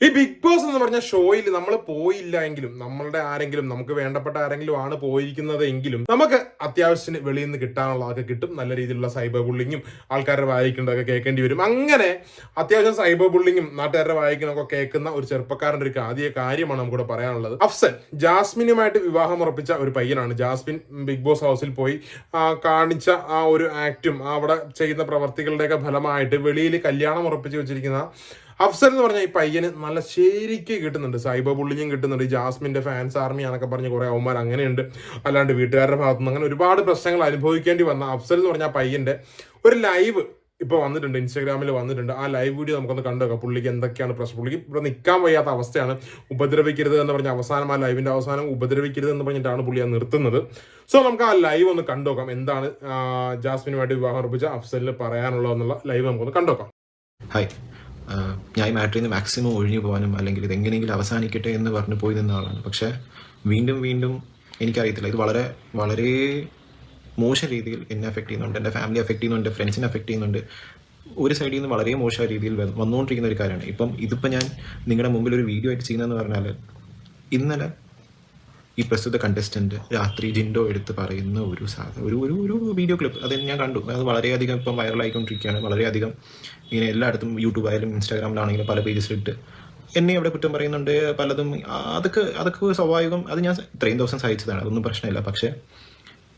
ഈ big boss എന്ന് പറഞ്ഞ ഷോയിൽ നമ്മൾ പോയില്ല എങ്കിലും നമ്മളുടെ ആരെങ്കിലും നമുക്ക് വേണ്ടപ്പെട്ട ആരെങ്കിലും ആണ് പോയിരിക്കുന്നത് എങ്കിലും നമുക്ക് അത്യാവശ്യത്തിന് വെളിയിൽ നിന്ന് കിട്ടാനുള്ളതൊക്കെ കിട്ടും. നല്ല രീതിയിലുള്ള സൈബർ ബുള്ളിങ്ങും ആൾക്കാരുടെ വായിക്കേണ്ടതൊക്കെ കേൾക്കേണ്ടി വരും. അങ്ങനെ അത്യാവശ്യം സൈബർ ബുള്ളിങ്ങും നാട്ടുകാരുടെ വായിക്കണമൊക്കെ കേൾക്കുന്ന ഒരു ചെറുപ്പക്കാരൻ്റെ ഒരു ആദ്യ കാര്യമാണ് നമുക്കിവിടെ പറയാനുള്ളത്. അഫ്സൽ ജാസ്മിനുമായിട്ട് വിവാഹം ഉറപ്പിച്ച ഒരു പയ്യനാണ്. ജാസ്മിൻ ബിഗ് ബോസ് ഹൗസിൽ പോയി കാണിച്ച ആ ഒരു ആക്റ്റും അവിടെ ചെയ്യുന്ന പ്രവർത്തികളുടെയൊക്കെ ഫലമായിട്ട് വെളിയിൽ കല്യാണം ഉറപ്പിച്ച് വെച്ചിരിക്കുന്ന അഫ്സൽ എന്ന് പറഞ്ഞാൽ ഈ പയ്യന് നല്ല ശരിക്ക് കിട്ടുന്നുണ്ട്. സൈബർ ബുള്ളിങ്ങും കിട്ടുന്നുണ്ട്. ജാസ്മിന്റെ ഫാൻസ് ആർമി ആണൊക്കെ പറഞ്ഞ് കുറെ അവന്മാർ അങ്ങനെയുണ്ട്. അല്ലാണ്ട് വീട്ടുകാരുടെ ഭാഗത്തുനിന്ന് അങ്ങനെ ഒരുപാട് പ്രശ്നങ്ങൾ അനുഭവിക്കേണ്ടി വന്ന അഫ്സൽ എന്ന് പറഞ്ഞാൽ പയ്യന്റെ ഒരു ലൈവ് ഇപ്പോൾ വന്നിട്ടുണ്ട്, ഇൻസ്റ്റാഗ്രാമിൽ വന്നിട്ടുണ്ട്. ആ ലൈവ് വീഡിയോ നമുക്കൊന്ന് കണ്ടുനോക്കാം. പുള്ളിക്ക് എന്തൊക്കെയാണ് പ്രശ്നം. പുള്ളിക്ക് ഇവിടെ നിൽക്കാൻ വയ്യാത്ത അവസ്ഥയാണ്. ഉപദ്രവിക്കരുത് എന്ന് പറഞ്ഞ അവസാനം, ആ ലൈവിന്റെ അവസാനം ഉപദ്രവിക്കരുത് എന്ന് പറഞ്ഞിട്ടാണ് പുള്ളി അത് നിർത്തുന്നത്. സോ നമുക്ക് ആ ലൈവ് ഒന്ന് കണ്ടുനോക്കാം. എന്താണ് ജാസ്മിനുമായിട്ട് വിവാഹം ഉറപ്പിച്ച അഫ്സലിന് പറയാനുള്ളതെന്നുള്ള ലൈവ് നമുക്കൊന്ന് കണ്ടുനോക്കാം. ഹായ്, ഞാൻ ഈ മാറ്ററിൽ നിന്ന് മാക്സിമം ഒഴിഞ്ഞു പോകാനും അല്ലെങ്കിൽ ഇത് എങ്ങനെയെങ്കിലും അവസാനിക്കട്ടെ എന്ന് പറഞ്ഞു പോയി നിന്ന ആളാണ്. പക്ഷേ വീണ്ടും വീണ്ടും എനിക്കറിയത്തില്ല, ഇത് വളരെ വളരെ മോശം രീതിയിൽ എന്നെ അഫക്റ്റ് ചെയ്യുന്നുണ്ട്, എൻ്റെ ഫാമിലി അഫക്റ്റ് ചെയ്യുന്നുണ്ട്, ഫ്രണ്ട്സിനെ അഫക്റ്റ് ചെയ്യുന്നുണ്ട്. ഒരു സൈഡിൽ നിന്ന് വളരെ മോശമായ രീതിയിൽ വന്നുകൊണ്ടിരിക്കുന്ന ഒരു കാര്യമാണ്. ഇതിപ്പോൾ ഞാൻ നിങ്ങളുടെ മുമ്പിൽ ഒരു വീഡിയോ ആയിട്ട് ചെയ്യുന്നതെന്ന് പറഞ്ഞാൽ, ഇന്നലെ ഈ പ്രസ്തുത കണ്ടസ്റ്റൻറ്റ് രാത്രി ജിൻഡോ എടുത്ത് പറയുന്ന ഒരു വീഡിയോ ക്ലിപ്പ് അത് ഞാൻ കണ്ടു. അത് വളരെയധികം ഇപ്പം വൈറലായിക്കൊണ്ടിരിക്കുകയാണ്. വളരെയധികം ഇങ്ങനെ എല്ലായിടത്തും യൂട്യൂബായാലും ഇൻസ്റ്റാഗ്രാമിലാണെങ്കിലും പല പേജസിലിട്ട് എന്നെ അവിടെ കുറ്റം പറയുന്നുണ്ട് പലതും. അതൊക്കെ സ്വാഭാവികം. അത് ഞാൻ ഇത്രയും ദിവസം സഹിച്ചതാണ്, അതൊന്നും പ്രശ്നമില്ല. പക്ഷേ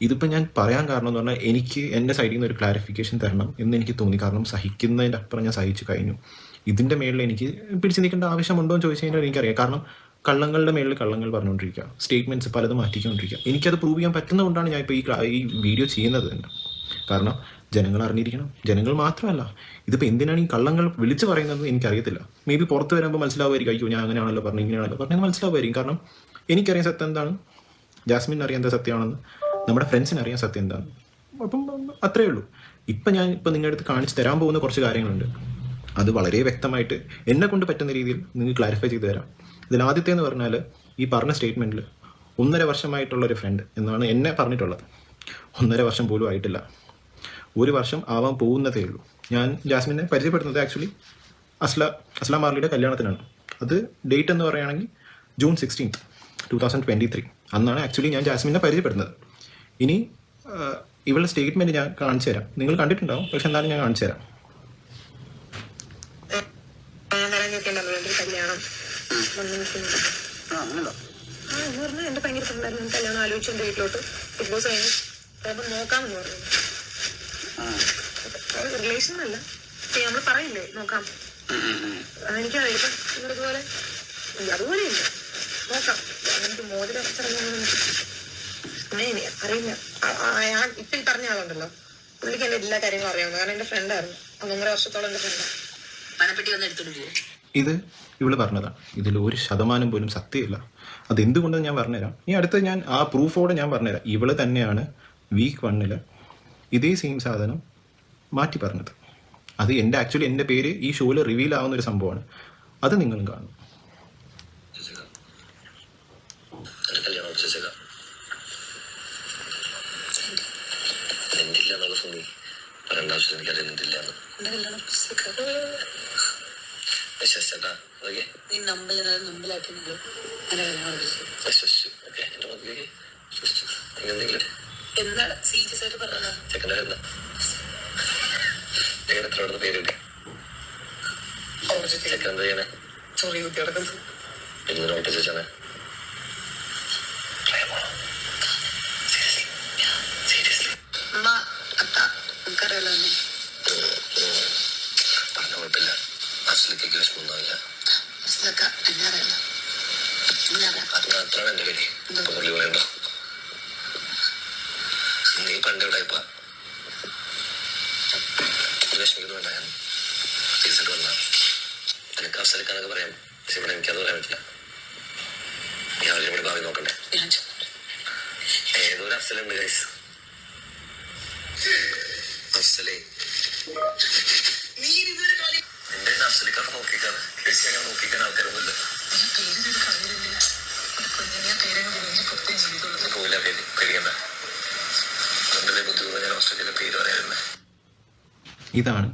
ഇതിപ്പോൾ ഞാൻ പറയാൻ കാരണം എന്ന് പറഞ്ഞാൽ, എനിക്ക് എൻ്റെ സൈഡിൽ നിന്ന് ഒരു ക്ലാരിഫിക്കേഷൻ തരണം എന്ന് എനിക്ക് തോന്നി. കാരണം സഹിക്കുന്നതിൻ്റെ അപ്പുറം ഞാൻ സഹിച്ചു കഴിഞ്ഞു. ഇതിൻ്റെ മേളിൽ എനിക്ക് പിടിച്ചു നിൽക്കേണ്ട ആവശ്യമുണ്ടോ എന്ന് ചോദിച്ചു കഴിഞ്ഞാൽ എനിക്കറിയാം. കാരണം കള്ളങ്ങളുടെ മേളിൽ കള്ളങ്ങൾ പറഞ്ഞുകൊണ്ടിരിക്കുക, സ്റ്റേറ്റ്മെൻറ്റ്സ് പലതും മാറ്റിക്കൊണ്ടിരിക്കുക. എനിക്കത് പ്രൂവ് ചെയ്യാൻ പറ്റുന്നതുകൊണ്ടാണ് ഞാൻ ഇപ്പോൾ ഈ വീഡിയോ ചെയ്യുന്നത് തന്നെ. കാരണം ജനങ്ങൾ അറിഞ്ഞിരിക്കണം. ജനങ്ങൾ മാത്രമല്ല, ഇതിപ്പോൾ എന്തിനാണ് ഈ കള്ളങ്ങൾ വിളിച്ചു പറയുന്നത് എനിക്കറിയത്തില്ല. മേ ബി പുറത്ത് വരുമ്പോൾ മനസ്സിലാവുമായിരിക്കും, അയ്യോ ഞാൻ അങ്ങനെയാണല്ലോ പറഞ്ഞു ഇങ്ങനെയാണല്ലോ പറഞ്ഞത് മനസ്സിലാവുമായിരിക്കും. കാരണം എനിക്കറിയാൻ സത്യം എന്താണ്, ജാസ്മിൻ അറിയാൻ എന്താ സത്യമാണെന്ന്, നമ്മുടെ ഫ്രണ്ട്സിന് അറിയാൻ സത്യം എന്താണ്. അപ്പം അത്രയേ ഉള്ളൂ. ഇപ്പം നിങ്ങളുടെ അടുത്ത് കാണിച്ച് തരാൻ പോകുന്ന കുറച്ച് കാര്യങ്ങളുണ്ട്. അത് വളരെ വ്യക്തമായിട്ട് എന്നെ കൊണ്ട് പറ്റുന്ന രീതിയിൽ നിങ്ങൾക്ക് ക്ലാരിഫൈ ചെയ്തു തരാം. ഇതിൽ ആദ്യത്തെ എന്ന് പറഞ്ഞാൽ, ഈ പറഞ്ഞ സ്റ്റേറ്റ്മെൻറ്റിൽ 1.5 വർഷമായിട്ടുള്ളൊരു ഫ്രണ്ട് എന്നാണ് എന്നെ പറഞ്ഞിട്ടുള്ളത്. 1.5 വർഷം പോലും ആയിട്ടില്ല, 1 വർഷം ആവാൻ പോകുന്നതേ ഉള്ളൂ. ഞാൻ ജാസ്മിനെ പരിചയപ്പെടുന്നത് ആക്ച്വലി അസ്ലാം മാർലിയുടെ കല്യാണത്തിനാണ്. അത് ഡേറ്റ് എന്ന് പറയുകയാണെങ്കിൽ June 16, 2023 അന്നാണ് ആക്ച്വലി ഞാൻ ജാസ്മിനെ പരിചയപ്പെടുന്നത്. ഇനി ഇവളുടെ സ്റ്റേറ്റ്മെൻറ്റ് ഞാൻ കാണിച്ചു തരാം. നിങ്ങൾ കണ്ടിട്ടുണ്ടാവും, പക്ഷെ എന്നാലും ഞാൻ കാണിച്ചു തരാം. എന്റെ ഭയങ്കര ഫ്രണ്ടായിരുന്നു. കല്യാണം ആലോചിച്ചു എന്റെ വീട്ടിലോട്ട് ബിഗ് ബോസ് കഴിഞ്ഞ് നോക്കാമെന്ന് പറഞ്ഞു. റിലേഷൻ അല്ല, നമ്മള് പറയില്ലേ നോക്കാം. എനിക്കറിയാം ഇപ്പം ഇതുപോലെ അതുപോലെ ഇല്ല, നോക്കാം. എനിക്ക് മോതിരം അറിയില്ല. ഇപ്പൊ ഈ പറഞ്ഞ ആളുണ്ടല്ലോ, പുള്ളിക്ക് എന്റെ എല്ലാ കാര്യങ്ങളും അറിയാവുന്നു. കാരണം എന്റെ ഫ്രണ്ടായിരുന്നു. 1.5 വർഷത്തോളം എന്റെ ഫ്രണ്ടാണ്. പണപ്പെട്ടി വന്ന് എടുത്തിട്ട് പോകും. ഇത് ഇവള് പറഞ്ഞതാണ്. ഇതിൽ 1% പോലും സത്യമില്ല. അതെന്തുകൊണ്ടെന്ന് ഞാൻ പറഞ്ഞുതരാം. ഇനി അടുത്ത് ഞാൻ ആ പ്രൂഫോടെ ഞാൻ പറഞ്ഞുതരാം. ഇവള് തന്നെയാണ് വീക്ക് 1 ഇതേ സെയിം സാധനം മാറ്റി പറഞ്ഞത്. അത് ആക്ച്വലി എൻ്റെ പേര് ഈ ഷോയിൽ റിവീൽ ആവുന്ന ഒരു സംഭവമാണ്. അത് നിങ്ങളും കാണും. എന്താണ് സീരിയസ് ആയിട്ട് പറഞ്ഞത്? സോറി കുട്ടി കിടക്കുന്നു. അമ്മ അത്ത നമുക്കറിയാലോ തന്നെ. കുഴപ്പമില്ല, അസ്ലൊക്കെ വിഷമൊന്നുമില്ല. അസ്ലൊക്കെ എന്നെ അറിയാലോ. അത്ര എന്റെ പേര് പുള്ളി പറയണ്ടോ. നീ പണ്ട് ഇവിടെ ഇപ്പൊ വിഷമിക്കുന്നുണ്ടാ സീസൺ വന്ന നിനക്ക് അവസരക്കാന്നൊക്കെ പറയാം. പക്ഷെ ഇവിടെ എനിക്കത് പറയാൻ പറ്റില്ല. നീ അവരുടെ ഇവിടെ ഭാവി നോക്കണ്ടേ. ഏതൊരു അഫ്സലുണ്ട് ഗൈസ്. അഫ്സലേ എന്റെ അഫ്സലിക്കാണ് നോക്കിക്കാണ്. അങ്ങനെ നോക്കിക്കാൻ ആൾക്കാരൊന്നുമില്ല. പോയില്ല പേടിക്കണ്ട. ഇതാണ്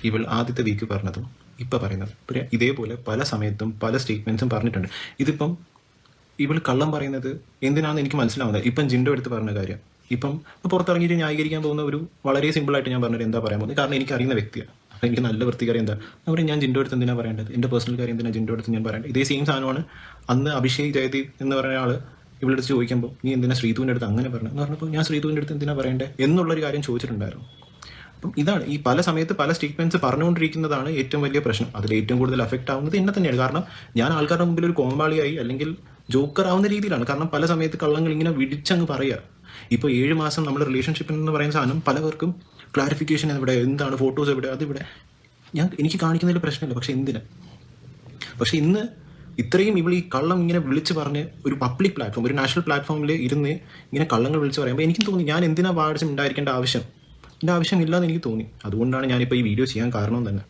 ഇവൾ ആദ്യത്തെ വീക്ക് പറഞ്ഞതും ഇപ്പം പറയുന്നത്. പിന്നെ ഇതേപോലെ പല സമയത്തും പല സ്റ്റേറ്റ്മെൻറ്റ്സും പറഞ്ഞിട്ടുണ്ട്. ഇതിപ്പം ഇവൾ കള്ളം പറയുന്നത് എന്തിനാണെന്ന് എനിക്ക് മനസ്സിലാവുന്നത്. ഇപ്പം ജിൻഡോ എടുത്ത് പറഞ്ഞ കാര്യം ഇപ്പം പുറത്തിറങ്ങിയിട്ട് ന്യായീകരിക്കാൻ പോകുന്ന ഒരു വളരെ സിമ്പിളായിട്ട് ഞാൻ പറഞ്ഞിട്ട് എന്താ പറയാൻ പോകുന്നത്, കാരണം എനിക്ക് അറിയുന്ന വ്യക്തിയാണ്. അപ്പം എനിക്ക് നല്ല വൃത്തികാര്യം എന്താ അവർ ഞാൻ ജിൻഡോ എടുത്ത് എന്തിനാണ് പറയേണ്ടത്, എൻ്റെ പേഴ്സണൽ കാര്യം എന്തിനാണ് ജിൻഡോ എടുത്ത് ഞാൻ പറയേണ്ടത്. ഇതേ സെയിം സാധനമാണ് അന്ന് അഭിഷേക് ജയദീപ് എന്ന് പറയുന്ന ആൾ ഇവിടെ അടുത്ത് ചോദിക്കുമ്പോൾ നീ എന്തിനാ ശ്രീധുവിൻ്റെ അടുത്ത് അങ്ങനെ പറഞ്ഞു എന്ന് പറഞ്ഞപ്പോൾ ഞാൻ ശ്രീധുവിൻ്റെ അടുത്ത് എന്തിനാണ് പറയേണ്ടത് എന്നുള്ളൊരു കാര്യം ചോദിച്ചിട്ടുണ്ടായിരുന്നു. അപ്പം ഇതാണ് ഈ പല സമയത്ത് പല സ്റ്റേറ്റ്മെന്റ്സ് പറഞ്ഞുകൊണ്ടിരിക്കുന്നതാണ് ഏറ്റവും വലിയ പ്രശ്നം. അതിൽ ഏറ്റവും കൂടുതൽ അഫക്റ്റ് ആവുന്നത് എന്നെ തന്നെയാണ്. കാരണം ഞാൻ ആൾക്കാരുടെ മുമ്പിൽ ഒരു കോമാളിയായി അല്ലെങ്കിൽ ജോക്കർ ആവുന്ന രീതിയിലാണ്. കാരണം പല സമയത്ത് കള്ളങ്ങൾ ഇങ്ങനെ വിടിച്ചങ്ങ് പറയുക. ഇപ്പോൾ 7 മാസം നമ്മൾ റിലേഷൻഷിപ്പിൽ എന്ന് പറയുന്ന സാധനം പലവർക്കും ക്ലാരിഫിക്കേഷൻ എവിടെ, എന്താണ് ഫോട്ടോസ് എവിടെ, അതിവിടെ എനിക്ക് കാണിക്കുന്നതിൽ പ്രശ്നമില്ല. പക്ഷെ എന്തിനാ? പക്ഷെ ഇന്ന് ഇത്രയും ഇവൾ ഈ കള്ളം ഇങ്ങനെ വിളിച്ച് പറഞ്ഞ് ഒരു പബ്ലിക് പ്ലാറ്റ്ഫോം, ഒരു നാഷണൽ പ്ലാറ്റ്ഫോമിൽ ഇരുന്ന് ഇങ്ങനെ കള്ളങ്ങൾ വിളിച്ച് പറയുമ്പോൾ എനിക്കും തോന്നി ഞാൻ എന്തിനാ വാട്സം ഉണ്ടായിരിക്കേണ്ട എൻ്റെ ആവശ്യമില്ലാന്ന് എനിക്ക് തോന്നി. അതുകൊണ്ടാണ് ഞാനിപ്പോൾ ഈ വീഡിയോ ചെയ്യാൻ കാരണം തന്നെ.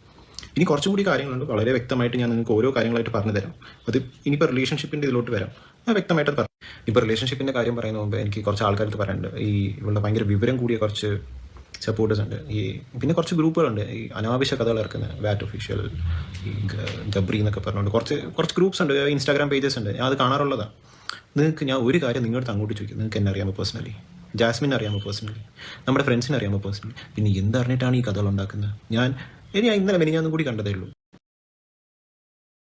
ഇനി കുറച്ചും കൂടി കാര്യങ്ങളുണ്ട്, വളരെ വ്യക്തമായിട്ട് ഞാൻ നിങ്ങൾക്ക് ഓരോ കാര്യങ്ങളായിട്ട് പറഞ്ഞു തരാം. അത് ഇനിയിപ്പോൾ റിലേഷൻഷിപ്പിൻ്റെ ഇതിലോട്ട് വരാം, ഞാൻ വ്യക്തമായിട്ട് പറഞ്ഞു. ഇപ്പോൾ റിലേഷൻഷിപ്പിൻ്റെ കാര്യം പറയുന്ന മുമ്പ് എനിക്ക് കുറച്ച് ആൾക്കാർക്ക് പറയാനുണ്ട്. ഈ ഇവളുടെ ഭയങ്കര വിവരം കൂടിയ കുറച്ച് സപ്പോർട്ടേഴ്സ് ഉണ്ട്. പിന്നെ കുറച്ച് ഗ്രൂപ്പുകളുണ്ട് ഈ അനാവശ്യ കഥകൾ ഇറക്കുന്ന വാറ്റ് ഒഫീഷ്യൽ, ഈ ഗബ്രി എന്നൊക്കെ പറഞ്ഞുകൊണ്ട് കുറച്ച് ഗ്രൂപ്പ്സ് ഉണ്ട്, ഇൻസ്റ്റാഗ്രാം പേജസ് ഉണ്ട്. ഞാൻ അത് കാണാറുള്ളതാണ്. നിങ്ങൾക്ക് ഞാൻ ഒരു കാര്യം നിങ്ങളുടെ അങ്ങോട്ട് ചോദിക്കും, നിങ്ങൾക്ക് എന്നെ അറിയാമോ പേഴ്സണലി, ജാസ്മിൻ അറിയാമോ പേഴ്സണലി, നമ്മുടെ ഫ്രണ്ട്സിനെ അറിയാമോ പേഴ്സണലി, പിന്നെ എന്തറിഞ്ഞിട്ടാണ് ഈ കഥകൾ ഉണ്ടാക്കുന്നത്? ഞാൻ ഇന്നലെ മെനിഞ്ഞാന്നും കൂടി കണ്ടതേ ഉള്ളൂ.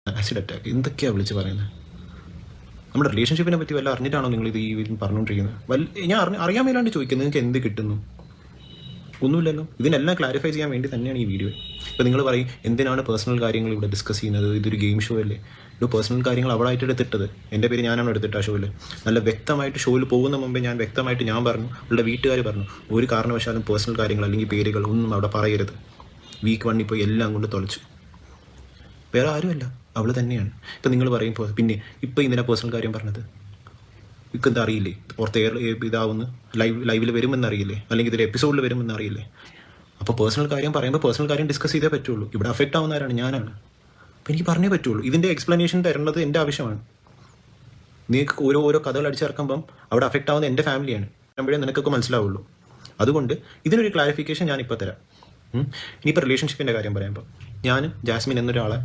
ആസിഡ് അറ്റാക്ക് എന്തൊക്കെയാണ് വിളിച്ച് പറയുന്നത്? നമ്മുടെ റിലേഷൻഷിപ്പിനെ പറ്റി വല്ല അറിഞ്ഞിട്ടാണോ നിങ്ങൾ ഇത് ഈ പറഞ്ഞുകൊണ്ടിരിക്കുന്നത്? ഞാൻ അറിയാൻ മേലാണ്ട് ചോദിക്കുന്നത് നിങ്ങൾക്ക് എന്ത് കിട്ടുന്നു? ഒന്നുമില്ലല്ലോ. ഇതിനെല്ലാം ക്ലാരിഫൈ ചെയ്യാൻ വേണ്ടി തന്നെയാണ് ഈ വീഡിയോ. ഇപ്പോൾ നിങ്ങൾ പറയും എന്തിനാണ് പേഴ്സണൽ കാര്യങ്ങൾ ഇവിടെ ഡിസ്കസ് ചെയ്യുന്നത്, ഇതൊരു ഗെയിം ഷോ അല്ലേ? ഒരു പേഴ്സണൽ കാര്യങ്ങൾ അവളായിട്ട് എടുത്തിട്ടത്, എൻ്റെ പേര് ഞാനാണ് എടുത്തിട്ട് ആ ഷോയിൽ. നല്ല വ്യക്തമായിട്ട് ഷോയിൽ പോകുന്ന മുമ്പേ ഞാൻ വ്യക്തമായിട്ട് ഞാൻ പറഞ്ഞു, അവളുടെ വീട്ടുകാർ പറഞ്ഞു, ഒരു കാരണവശാലും പേഴ്സണൽ കാര്യങ്ങൾ അല്ലെങ്കിൽ പേരുകൾ ഒന്നും അവിടെ പറയരുത്. വീക്ക് 1 ഇപ്പോൾ എല്ലാം കൊണ്ട് തുളച്ചു. വേറെ ആരുമല്ല, അവൾ തന്നെയാണ്. ഇപ്പം നിങ്ങൾ പറയും പിന്നെ ഇപ്പം ഇതിനെ പേഴ്സണൽ കാര്യം പറഞ്ഞത് ഇപ്പം എന്താ അറിയില്ലേ, പുറത്ത് ഇതാവുന്ന ലൈവിൽ വരുമെന്ന് അറിയില്ലേ, അല്ലെങ്കിൽ ഇതിൽ എപ്പിസോഡിൽ വരുമെന്ന് അറിയില്ലേ? അപ്പോൾ പേഴ്സണൽ കാര്യം പറയുമ്പോൾ പേഴ്സണൽ കാര്യം ഡിസ്കസ് ചെയ്തേ പറ്റുള്ളൂ. ഇവിടെ അഫക്റ്റ് ആവുന്നവരാണ് ഞാനാണ്. അപ്പോൾ എനിക്ക് പറഞ്ഞേ പറ്റുള്ളൂ. ഇതിൻ്റെ എക്സ്പ്ലനേഷൻ തരേണ്ടത് എൻ്റെ ആവശ്യമാണ്. നിങ്ങൾക്ക് ഓരോ കഥകൾ അടിച്ചിറക്കുമ്പം അവിടെ അഫക്റ്റ് ആവുന്ന എൻ്റെ ഫാമിലിയാണ്. അപ്പോഴേ നിനക്കൊക്കെ മനസ്സിലാവുള്ളൂ. അതുകൊണ്ട് ഇതിനൊരു ക്ലാരിഫിക്കേഷൻ ഞാനിപ്പോൾ തരാം. ഇനിയിപ്പോൾ റിലേഷൻഷിപ്പിൻ്റെ കാര്യം പറയുമ്പോൾ ഞാൻ ജാസ്മിൻ എന്നൊരാളെ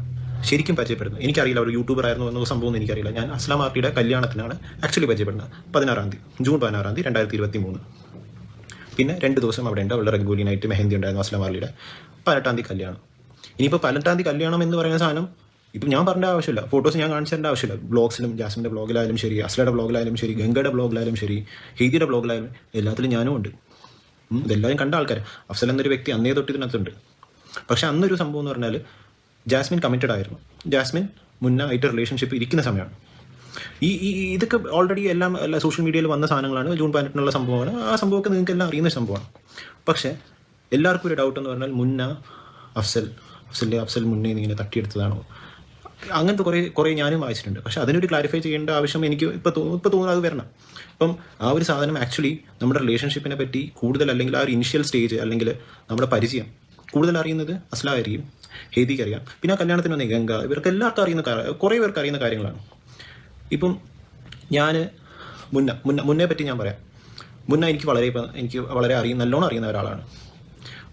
ശരിക്കും പരിചയപ്പെടുന്നു. എനിക്കറിയില്ല ഒരു യൂട്യൂബർ ആയിരുന്നു എന്ന സംഭവം എനിക്കറിയില്ല. ഞാൻ അസ്ലാം ആർട്ടിയുടെ കല്യാണത്തിനാണ് ആക്ച്വലി പരിചയപ്പെടുന്നത്. 16-ാം തീയതി, ജൂൺ 16-ാം തീയതി 2023. പിന്നെ 2 ദിവസം അവിടെ ഉണ്ട്. അവളുടെ റെഗുലി നൈറ്റ് മെഹന്തി ഉണ്ടായിരുന്നു അസ്ലാം ആർട്ടിയുടെ. 18-ാം തീയതി കല്യാണം. ഇനിയിപ്പോൾ 18-ാം തീയതി കല്യാണം എന്ന് പറയുന്ന സാധനം ഇപ്പം ഞാൻ പറഞ്ഞ ആവശ്യമില്ല, ഫോട്ടോസ് ഞാൻ കാണിച്ചു തരേണ്ട ആവശ്യമില്ല. ബ്ലോഗ്സിലും ജാസ്മിൻ്റെ ബ്ലോഗിലായാലും ശരി, അസ്ലയുടെ ബ്ലോഗിലായാലും ശരി, ഗംഗയുടെ ബ്ലോഗിലായാലും ശരി, ഹെയ്ദിയുടെ ബ്ലോഗിലായാലും എല്ലാത്തിലും ഞാനും ഉണ്ട്. ഇതെല്ലാവരും കണ്ട ആൾക്കാർ. അഫ്സൽ എന്നൊരു വ്യക്തി അന്നേ തൊട്ട് ഇതിനകത്തുണ്ട്. പക്ഷെ അന്നൊരു സംഭവം എന്ന് പറഞ്ഞാൽ ജാസ്മിൻ കമ്മിറ്റഡ് ആയിരുന്നു. ജാസ്മിൻ മുന്നായിട്ട് റിലേഷൻഷിപ്പ് ഇരിക്കുന്ന സമയമാണ്. ഇതൊക്കെ ഓൾറെഡി എല്ലാ സോഷ്യൽ മീഡിയയിൽ വന്ന സാധനങ്ങളാണ്. ജൂൺ 18-നുള്ള സംഭവമാണ്. ആ സംഭവമൊക്കെ നിങ്ങൾക്ക് എല്ലാം അറിയുന്ന സംഭവമാണ്. പക്ഷേ എല്ലാവർക്കും ഒരു ഡൗട്ട് എന്ന് പറഞ്ഞാൽ അഫ്സൽ മുന്നേ ഇങ്ങനെ തട്ടിയെടുത്തതാണോ? അങ്ങനത്തെ കുറേ ഞാനും വായിച്ചിട്ടുണ്ട്. പക്ഷെ അതിനൊരു ക്ലാരിഫൈ ചെയ്യേണ്ട ആവശ്യം എനിക്ക് ഇപ്പോൾ തോന്നുന്നു അത് വരണം. അപ്പം ആ ഒരു സാധനം ആക്ച്വലി നമ്മുടെ റിലേഷൻഷിപ്പിനെ പറ്റി കൂടുതൽ, അല്ലെങ്കിൽ ആ ഒരു ഇനിഷ്യൽ സ്റ്റേജ് അല്ലെങ്കിൽ നമ്മുടെ പരിചയം കൂടുതൽ അറിയുന്നത് അസ്ല ആയിരിക്കും, ഹേദിക്ക് അറിയാം, പിന്നെ ആ കല്യാണത്തിന് വന്ന ഗംഗ, ഇവർക്ക് എല്ലാവർക്കും അറിയുന്ന കുറേ പേർക്ക് അറിയുന്ന കാര്യങ്ങളാണ്. ഇപ്പം ഞാൻ മുന്നേ പറ്റി ഞാൻ പറയാം. എനിക്ക് വളരെ നല്ലോണം അറിയുന്ന ഒരാളാണ്.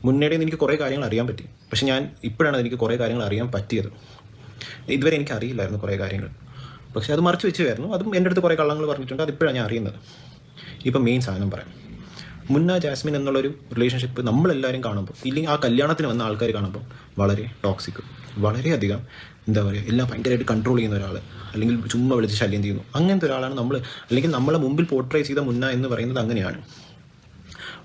മുന്നേടെ എനിക്ക് കുറേ കാര്യങ്ങൾ അറിയാൻ പറ്റി. പക്ഷെ ഇപ്പോഴാണ് എനിക്ക് കുറേ കാര്യങ്ങൾ അറിയാൻ പറ്റിയത്. ഇതുവരെ എനിക്ക് അറിയില്ലായിരുന്നു കുറേ കാര്യങ്ങൾ. പക്ഷെ അത് മറച്ചു വെച്ചുമായിരുന്നു. അതും എൻ്റെ അടുത്ത് കുറേ കള്ളങ്ങൾ പറഞ്ഞിട്ടുണ്ട്. അതിപ്പോഴാണ് ഞാൻ അറിയുന്നത്. ഇപ്പം മെയിൻ സാധനം പറയാം. ജാസ്മിൻ എന്നുള്ളൊരു റിലേഷൻഷിപ്പ് നമ്മളെല്ലാവരും കാണുമ്പോൾ, ഇല്ലെങ്കിൽ ആ കല്യാണത്തിന് വന്ന ആൾക്കാർ കാണുമ്പോൾ വളരെ ടോക്സിക്, വളരെയധികം എന്താ പറയുക, എല്ലാം ഭയങ്കരമായിട്ട് കൺട്രോൾ ചെയ്യുന്ന ഒരാൾ, അല്ലെങ്കിൽ ചുമ്മാ വിളിച്ച് ശല്യം ചെയ്യുന്നു, അങ്ങനത്തെ ഒരാളാണ് അല്ലെങ്കിൽ നമ്മളെ മുമ്പിൽ പോർട്രേ ചെയ്ത എന്ന് പറയുന്നത് അങ്ങനെയാണ്.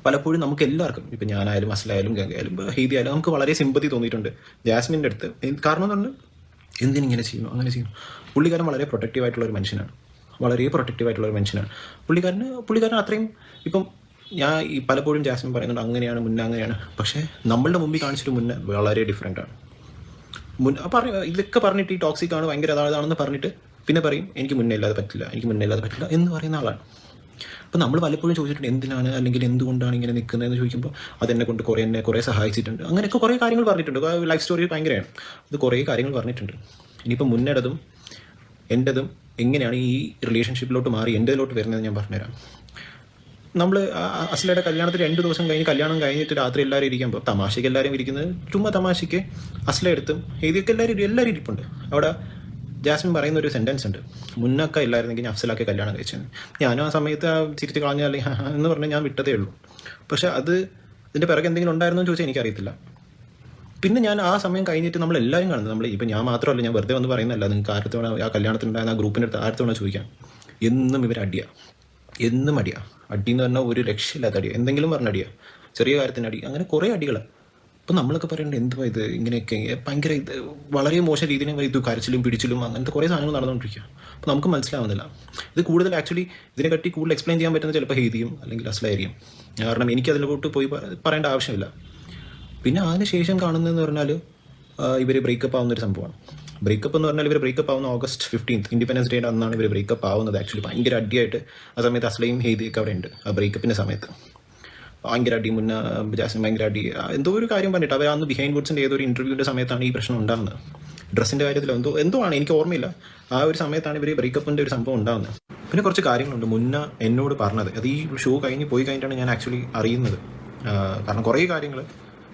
പലപ്പോഴും നമുക്ക് എല്ലാവർക്കും, ഇപ്പം ഞാനായാലും അസ്ലായാലും ഗംഗയായാലും ഹെയ്ദി ആയാലും നമുക്ക് വളരെ സിമ്പതി തോന്നിയിട്ടുണ്ട് ജാസ്മിൻ്റെ അടുത്ത്. കാരണം എന്ന് പറഞ്ഞാൽ എന്തിനിങ്ങനെ ചെയ്യുന്നു, അങ്ങനെ ചെയ്യുന്നു. പുള്ളിക്കാരൻ വളരെ പ്രൊട്ടക്റ്റീവായിട്ടുള്ളൊരു മനുഷ്യനാണ്. പുള്ളിക്കാരൻ അത്രയും ഇപ്പം ഞാൻ പലപ്പോഴും ജാസ്മിൻ പറയുന്നുണ്ട് അങ്ങനെയാണ്. പക്ഷേ നമ്മളുടെ മുമ്പിൽ കാണിച്ചിട്ട് മുന്നേ വളരെ ഡിഫറെൻ്റ് ആണ്. ഇതൊക്കെ പറഞ്ഞിട്ട് ഈ ടോക്സിക് ആണ്, ഭയങ്കര അതാണെന്ന് പറഞ്ഞിട്ട് പിന്നെ പറയും എനിക്ക് മുന്നേ ഇല്ലാതെ പറ്റില്ല എന്ന് പറയുന്ന ആളാണ്. അപ്പോൾ നമ്മൾ പലപ്പോഴും ചോദിച്ചിട്ടുണ്ട് എന്തിനാണ്, അല്ലെങ്കിൽ എന്തുകൊണ്ടാണ് ഇങ്ങനെ നിൽക്കുന്നതെന്ന് ചോദിക്കുമ്പോൾ അതെന്നെ കൊണ്ട് കുറേ സഹായിച്ചിട്ടുണ്ട്, അങ്ങനെയൊക്കെ കുറേ കാര്യങ്ങൾ പറഞ്ഞിട്ടുണ്ട്. ലൈഫ് സ്റ്റോറി ഭയങ്കരമാണ്. അത് കുറേ കാര്യങ്ങൾ പറഞ്ഞിട്ടുണ്ട്. ഇനിയിപ്പോൾ മുന്നേടതും എൻ്റെതും എങ്ങനെയാണ് ഈ റിലേഷൻഷിപ്പിലോട്ട് മാറി എൻ്റെതിലോട്ട് വരുന്നത് ഞാൻ പറഞ്ഞുതരാം. നമ്മൾ അസ്ലയുടെ കല്യാണത്തിന് 2 ദിവസം കഴിഞ്ഞ് കല്യാണം കഴിഞ്ഞിട്ട് രാത്രി എല്ലാവരും ഇരിക്കുമ്പോൾ തമാശയ്ക്ക് എല്ലാവരും ഇരിക്കുന്നത് ചുമ്മാ തമാശയ്ക്ക് അസ്ല എടുത്തും ഇതിയൊക്കെ എല്ലാവരും ഇരിപ്പുണ്ട്. അവിടെ ജാസ്മിൻ പറയുന്ന ഒരു സെൻറ്റൻസ് ഉണ്ട്, മുന്നൊക്കെ ഇല്ലായിരുന്നെങ്കിൽ ഞാൻ അഫ്സലാക്കെ കല്യാണം കഴിച്ചത്. ഞാനും ആ സമയത്ത് തിരിച്ച് കളഞ്ഞാൽ എന്ന് പറഞ്ഞാൽ ഞാൻ വിട്ടതേ ഉള്ളൂ. പക്ഷെ അത് ഇതിൻ്റെ പിറകെ എന്തെങ്കിലും ഉണ്ടായിരുന്നോ എന്ന് ചോദിച്ചാൽ എനിക്കറിയത്തില്ല. പിന്നെ ഞാൻ ആ സമയം കഴിഞ്ഞിട്ട് നമ്മളെല്ലാവരും കാണുന്നത്, നമ്മൾ ഇപ്പം ഞാൻ മാത്രമല്ല, ഞാൻ വെറുതെ വന്ന് പറയുന്നതല്ല, നിങ്ങൾക്ക് ആരത്തോണ ആ കല്യാണത്തിനുണ്ടായിരുന്ന ആ ഗ്രൂപ്പിൻ്റെ അടുത്ത് ആരത്തോണ ചോദിക്കാം. എന്നും ഇവർ എന്നും അടിയാ. അടി എന്ന് പറഞ്ഞാൽ ഒരു രക്ഷയില്ലാത്ത അടിയാണ്. എന്തെങ്കിലും പറഞ്ഞ അടിയാണ്, ചെറിയ കാര്യത്തിന് അടി, അങ്ങനെ കുറേ അടികളാണ്. അപ്പം നമ്മളൊക്കെ പറയേണ്ടത് എന്തുവാ ഇത്, ഇങ്ങനെയൊക്കെ ഭയങ്കര ഇത് വളരെ മോശം രീതിയിൽ ഇത് കരച്ചിലും പിടിച്ചിലും അങ്ങനത്തെ കുറേ സാധനങ്ങൾ നടന്നുകൊണ്ടിരിക്കുക. അപ്പോൾ നമുക്ക് മനസ്സിലാവുന്നില്ല. ഇത് കൂടുതൽ ആക്ച്വലി ഇതിനെപ്പറ്റി കൂടുതൽ എക്സ്പ്ലെയിൻ ചെയ്യാൻ പറ്റുന്നത് ചിലപ്പോൾ ഹെയ്തിയും അല്ലെങ്കിൽ അസ്ലായിരിക്കും. കാരണം എനിക്കതിലോട്ട് പോയി പറയേണ്ട ആവശ്യമില്ല. പിന്നെ അതിനുശേഷം കാണുന്നതെന്ന് പറഞ്ഞാൽ ഇവർ ബ്രേക്കപ്പ് ആവുന്ന ഒരു സംഭവമാണ്. ബ്രേക്കപ്പ് എന്ന് പറഞ്ഞാൽ ഇവർ ബ്രേക്കപ്പ് ആവുന്ന August 15th, ഇൻഡിപെൻഡൻസ് ഡേയുടെ അന്നാണ് ഇവർ ബ്രേക്കപ്പ് ആവുന്നത്. ആക്ച്വലി ഭയങ്കര അടിയായിട്ട് ആ സമയത്ത് അസ്ലയും ഹെയ്തിയൊക്കെ അവിടെ ഉണ്ട്. ആ ബ്രേക്കപ്പിൻ്റെ സമയത്ത് ഭയങ്കര അടി, മുന്നേ ജാസ്മിൻ ഭയങ്കര അടി, എന്തോ ഒരു കാര്യം പറഞ്ഞിട്ട് അവർ അന്ന് ബിഹൈൻഡ് വുഡ്സിൻ്റെ ഏതൊരു ഇൻ്റർവ്യൂവിൻ്റെ സമയത്താണ് ഈ പ്രശ്നം ഉണ്ടാകുന്നത്. ഡ്രസ്സിൻ്റെ കാര്യത്തിൽ എന്തോ ആണ്, എനിക്ക് ഓർമ്മയില്ല. ആ ഒരു സമയത്താണ് ഇവർ ബ്രേക്കപ്പിൻ്റെ ഒരു സംഭവം ഉണ്ടാകുന്നത്. പിന്നെ കുറച്ച് കാര്യങ്ങളുണ്ട് മുന്നേ എന്നോട് പറഞ്ഞത്, അത് ഈ ഷോ പോയി കഴിഞ്ഞിട്ടാണ് ഞാൻ ആക്ച്വലി അറിയുന്നത്. കാരണം കുറേ കാര്യങ്ങൾ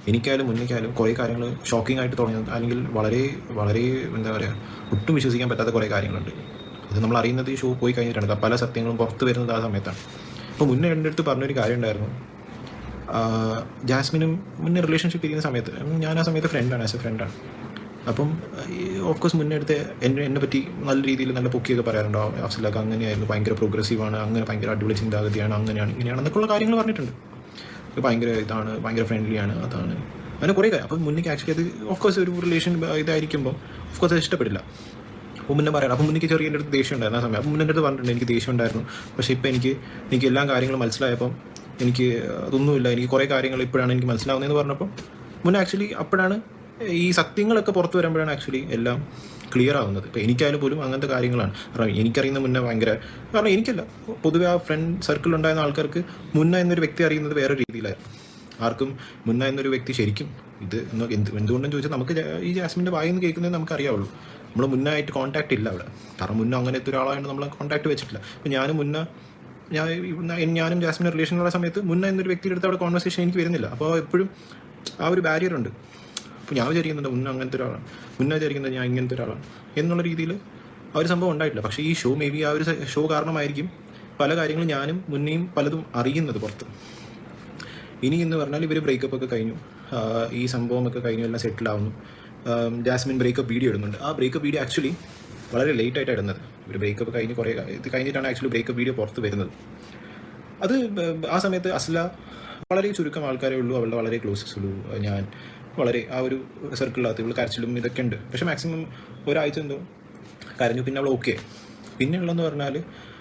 എനിക്കായാലും മുന്നേക്കായാലും കുറേ കാര്യങ്ങൾ ഷോക്കിംഗ് ആയിട്ട് തുടങ്ങിയത്, അല്ലെങ്കിൽ വളരെ വളരെ എന്താ പറയുക, ഒട്ടും വിശ്വസിക്കാൻ പറ്റാത്ത കുറേ കാര്യങ്ങളുണ്ട്. അത് നമ്മൾ അറിയുന്നത് ഈ ഷോ പോയി കഴിഞ്ഞിട്ടാണ്. പല സത്യങ്ങളും പുറത്ത് വരുന്നത് ആ സമയത്താണ്. അപ്പോൾ മുന്നേ എൻ്റെ അടുത്ത് പറഞ്ഞൊരു കാര്യം ഉണ്ടായിരുന്നു, ജാസ്മിനും മുന്നേ റിലേഷൻഷിപ്പ് ഇരിക്കുന്ന സമയത്ത് ഞാൻ ആ സമയത്ത് ഫ്രണ്ടാണ്, ആസ് എ ഫ്രണ്ടാണ്. അപ്പം ഓഫ് കോഴ്സ് മുന്നേ അടുത്ത് എന്നെ പറ്റി നല്ല രീതിയിൽ നല്ല പൊക്കിയൊക്കെ പറയാറുണ്ടോ, അഫ്സലൊക്കെ അങ്ങനെയായിരുന്നു, ഭയങ്കര പ്രോഗ്രസീവാണ്, അങ്ങനെ ഭയങ്കര അടിപൊളി ചിന്താഗതിയാണ്, അങ്ങനെയാണ് ഇങ്ങനെയാണ് എന്നൊക്കെയുള്ള കാര്യങ്ങൾ പറഞ്ഞിട്ടുണ്ട്. ഭയങ്കര ഇതാണ്, ഭയങ്കര ഫ്രണ്ട്ലിയാണ്, അതാണ് അങ്ങനെ കുറേ കാര്യം. അപ്പം മുന്നേക്ക് ആക്ച്വലി അത് ഓഫ് കോഴ്സ് ഒരു റിലേഷൻ ഇതായിരിക്കുമ്പോൾ ഓഫ് കോഴ്സ് അത് ഇഷ്ടപ്പെടില്ല. അപ്പോൾ മുന്നേ പറയാം. അപ്പം മുന്നേക്ക് ചെറിയ എൻ്റെ അടുത്ത് ദേഷ്യം ഉണ്ടായിരുന്നു ആ സമയം. അപ്പം മുന്നേ അടുത്ത് പറഞ്ഞിട്ടുണ്ട് എനിക്ക് ദേഷ്യം ഉണ്ടായിരുന്നു. പക്ഷേ ഇപ്പം എനിക്ക് എല്ലാ കാര്യങ്ങളും മനസ്സിലായപ്പം എനിക്ക് അതൊന്നുമില്ല, എനിക്ക് കുറേ കാര്യങ്ങൾ ഇപ്പോഴാണ് എനിക്ക് മനസ്സിലാവുന്നതെന്ന് പറഞ്ഞപ്പം മുന്നേ ആക്ച്വലി അപ്പോഴാണ് ഈ സത്യങ്ങളൊക്കെ പുറത്ത് വരുമ്പോഴാണ് ആക്ച്വലി എല്ലാം ക്ലിയർ ആവുന്നത്. ഇപ്പോൾ എനിക്കായാലും പോലും അങ്ങനത്തെ കാര്യങ്ങളാണ്. കാരണം എനിക്കറിയുന്ന മുന്നേ ഭയങ്കര, കാരണം എനിക്കല്ല, പൊതുവെ ആ ഫ്രണ്ട് സർക്കിളിലുണ്ടായിരുന്ന ആൾക്കാർക്ക് മുന്നേ എന്നൊരു വ്യക്തി അറിയുന്നത് വേറെ രീതിയിലായിരുന്നു. ആർക്കും മുന്നേ എന്നൊരു വ്യക്തി ശരിക്കും ഇത് എന്തുകൊണ്ടെന്ന് ചോദിച്ചാൽ നമുക്ക് ഈ ജാസ്മിൻ്റെ വായിൽ നിന്ന് കേൾക്കുന്നത് നമുക്ക് അറിയാവുള്ളൂ. നമ്മൾ മുന്നേ ആയിട്ട് കോൺടാക്ട് ഇല്ല അവിടെ. കാരണം മുന്നേ അങ്ങനത്തെ ഒരാളായിട്ട് നമ്മൾ കോൺടാക്ട് വെച്ചിട്ടില്ല. അപ്പോൾ ഞാനും ജാസ്മിൻ്റെ റിലേഷനുള്ള സമയത്ത് മുന്നേ എന്നൊരു വ്യക്തിയുടെ അടുത്ത് അവിടെ കോൺവെർസേഷൻ എനിക്ക് വരുന്നില്ല. അപ്പോൾ എപ്പോഴും ആ ഒരു ബാരിയർ ഉണ്ട്. അപ്പോൾ ഞാൻ വിചാരിക്കുന്നുണ്ട് മുന്നേ അങ്ങനത്തെ ഒരാളാണ്, മുന്നേ വിചാരിക്കുന്നത് ഞാൻ ഇങ്ങനത്തെ ഒരാളാണ് എന്നുള്ള രീതിയിൽ ആ ഒരു സംഭവം ഉണ്ടായിട്ടില്ല. പക്ഷേ ഈ ഷോ മേ ബി ആ ഒരു ഷോ കാരണമായിരിക്കും പല കാര്യങ്ങളും ഞാനും മുന്നേയും പലതും അറിയുന്നത് പുറത്ത്. ഇനി എന്ന് പറഞ്ഞാൽ ഇവർ ബ്രേക്കപ്പ് ഒക്കെ കഴിഞ്ഞു, ഈ സംഭവമൊക്കെ കഴിഞ്ഞു, എല്ലാം സെറ്റിൽ ആവുന്നു. ജാസ്മിൻ ബ്രേക്കപ്പ് വീഡിയോ ഇടുന്നുണ്ട്. ആ ബ്രേക്കപ്പ് വീഡിയോ ആക്ച്വലി വളരെ ലേറ്റ് ആയിട്ടാണ് ഇടുന്നത്. ഇവർ ബ്രേക്കപ്പ് കഴിഞ്ഞ് കുറേ ഇത് കഴിഞ്ഞിട്ടാണ് ആക്ച്വലി ബ്രേക്കപ്പ് വീഡിയോ പുറത്ത് വരുന്നത്. അത് ആ സമയത്ത് അസ്ല വളരെ ചുരുക്കം ആൾക്കാരേ ഉള്ളൂ, അവളുടെ വളരെ ക്ലോസസ് ഉള്ളൂ. ഞാൻ വളരെ ആ ഒരു സർക്കിളിനകത്ത് ഇവൾ കരച്ചിലും ഇതൊക്കെ ഉണ്ട്. പക്ഷേ മാക്സിമം ഒരാഴ്ച എന്തോ കരഞ്ഞു, പിന്നെ അവൾ ഓക്കെ. പിന്നെ ഉള്ളതെന്ന് പറഞ്ഞാൽ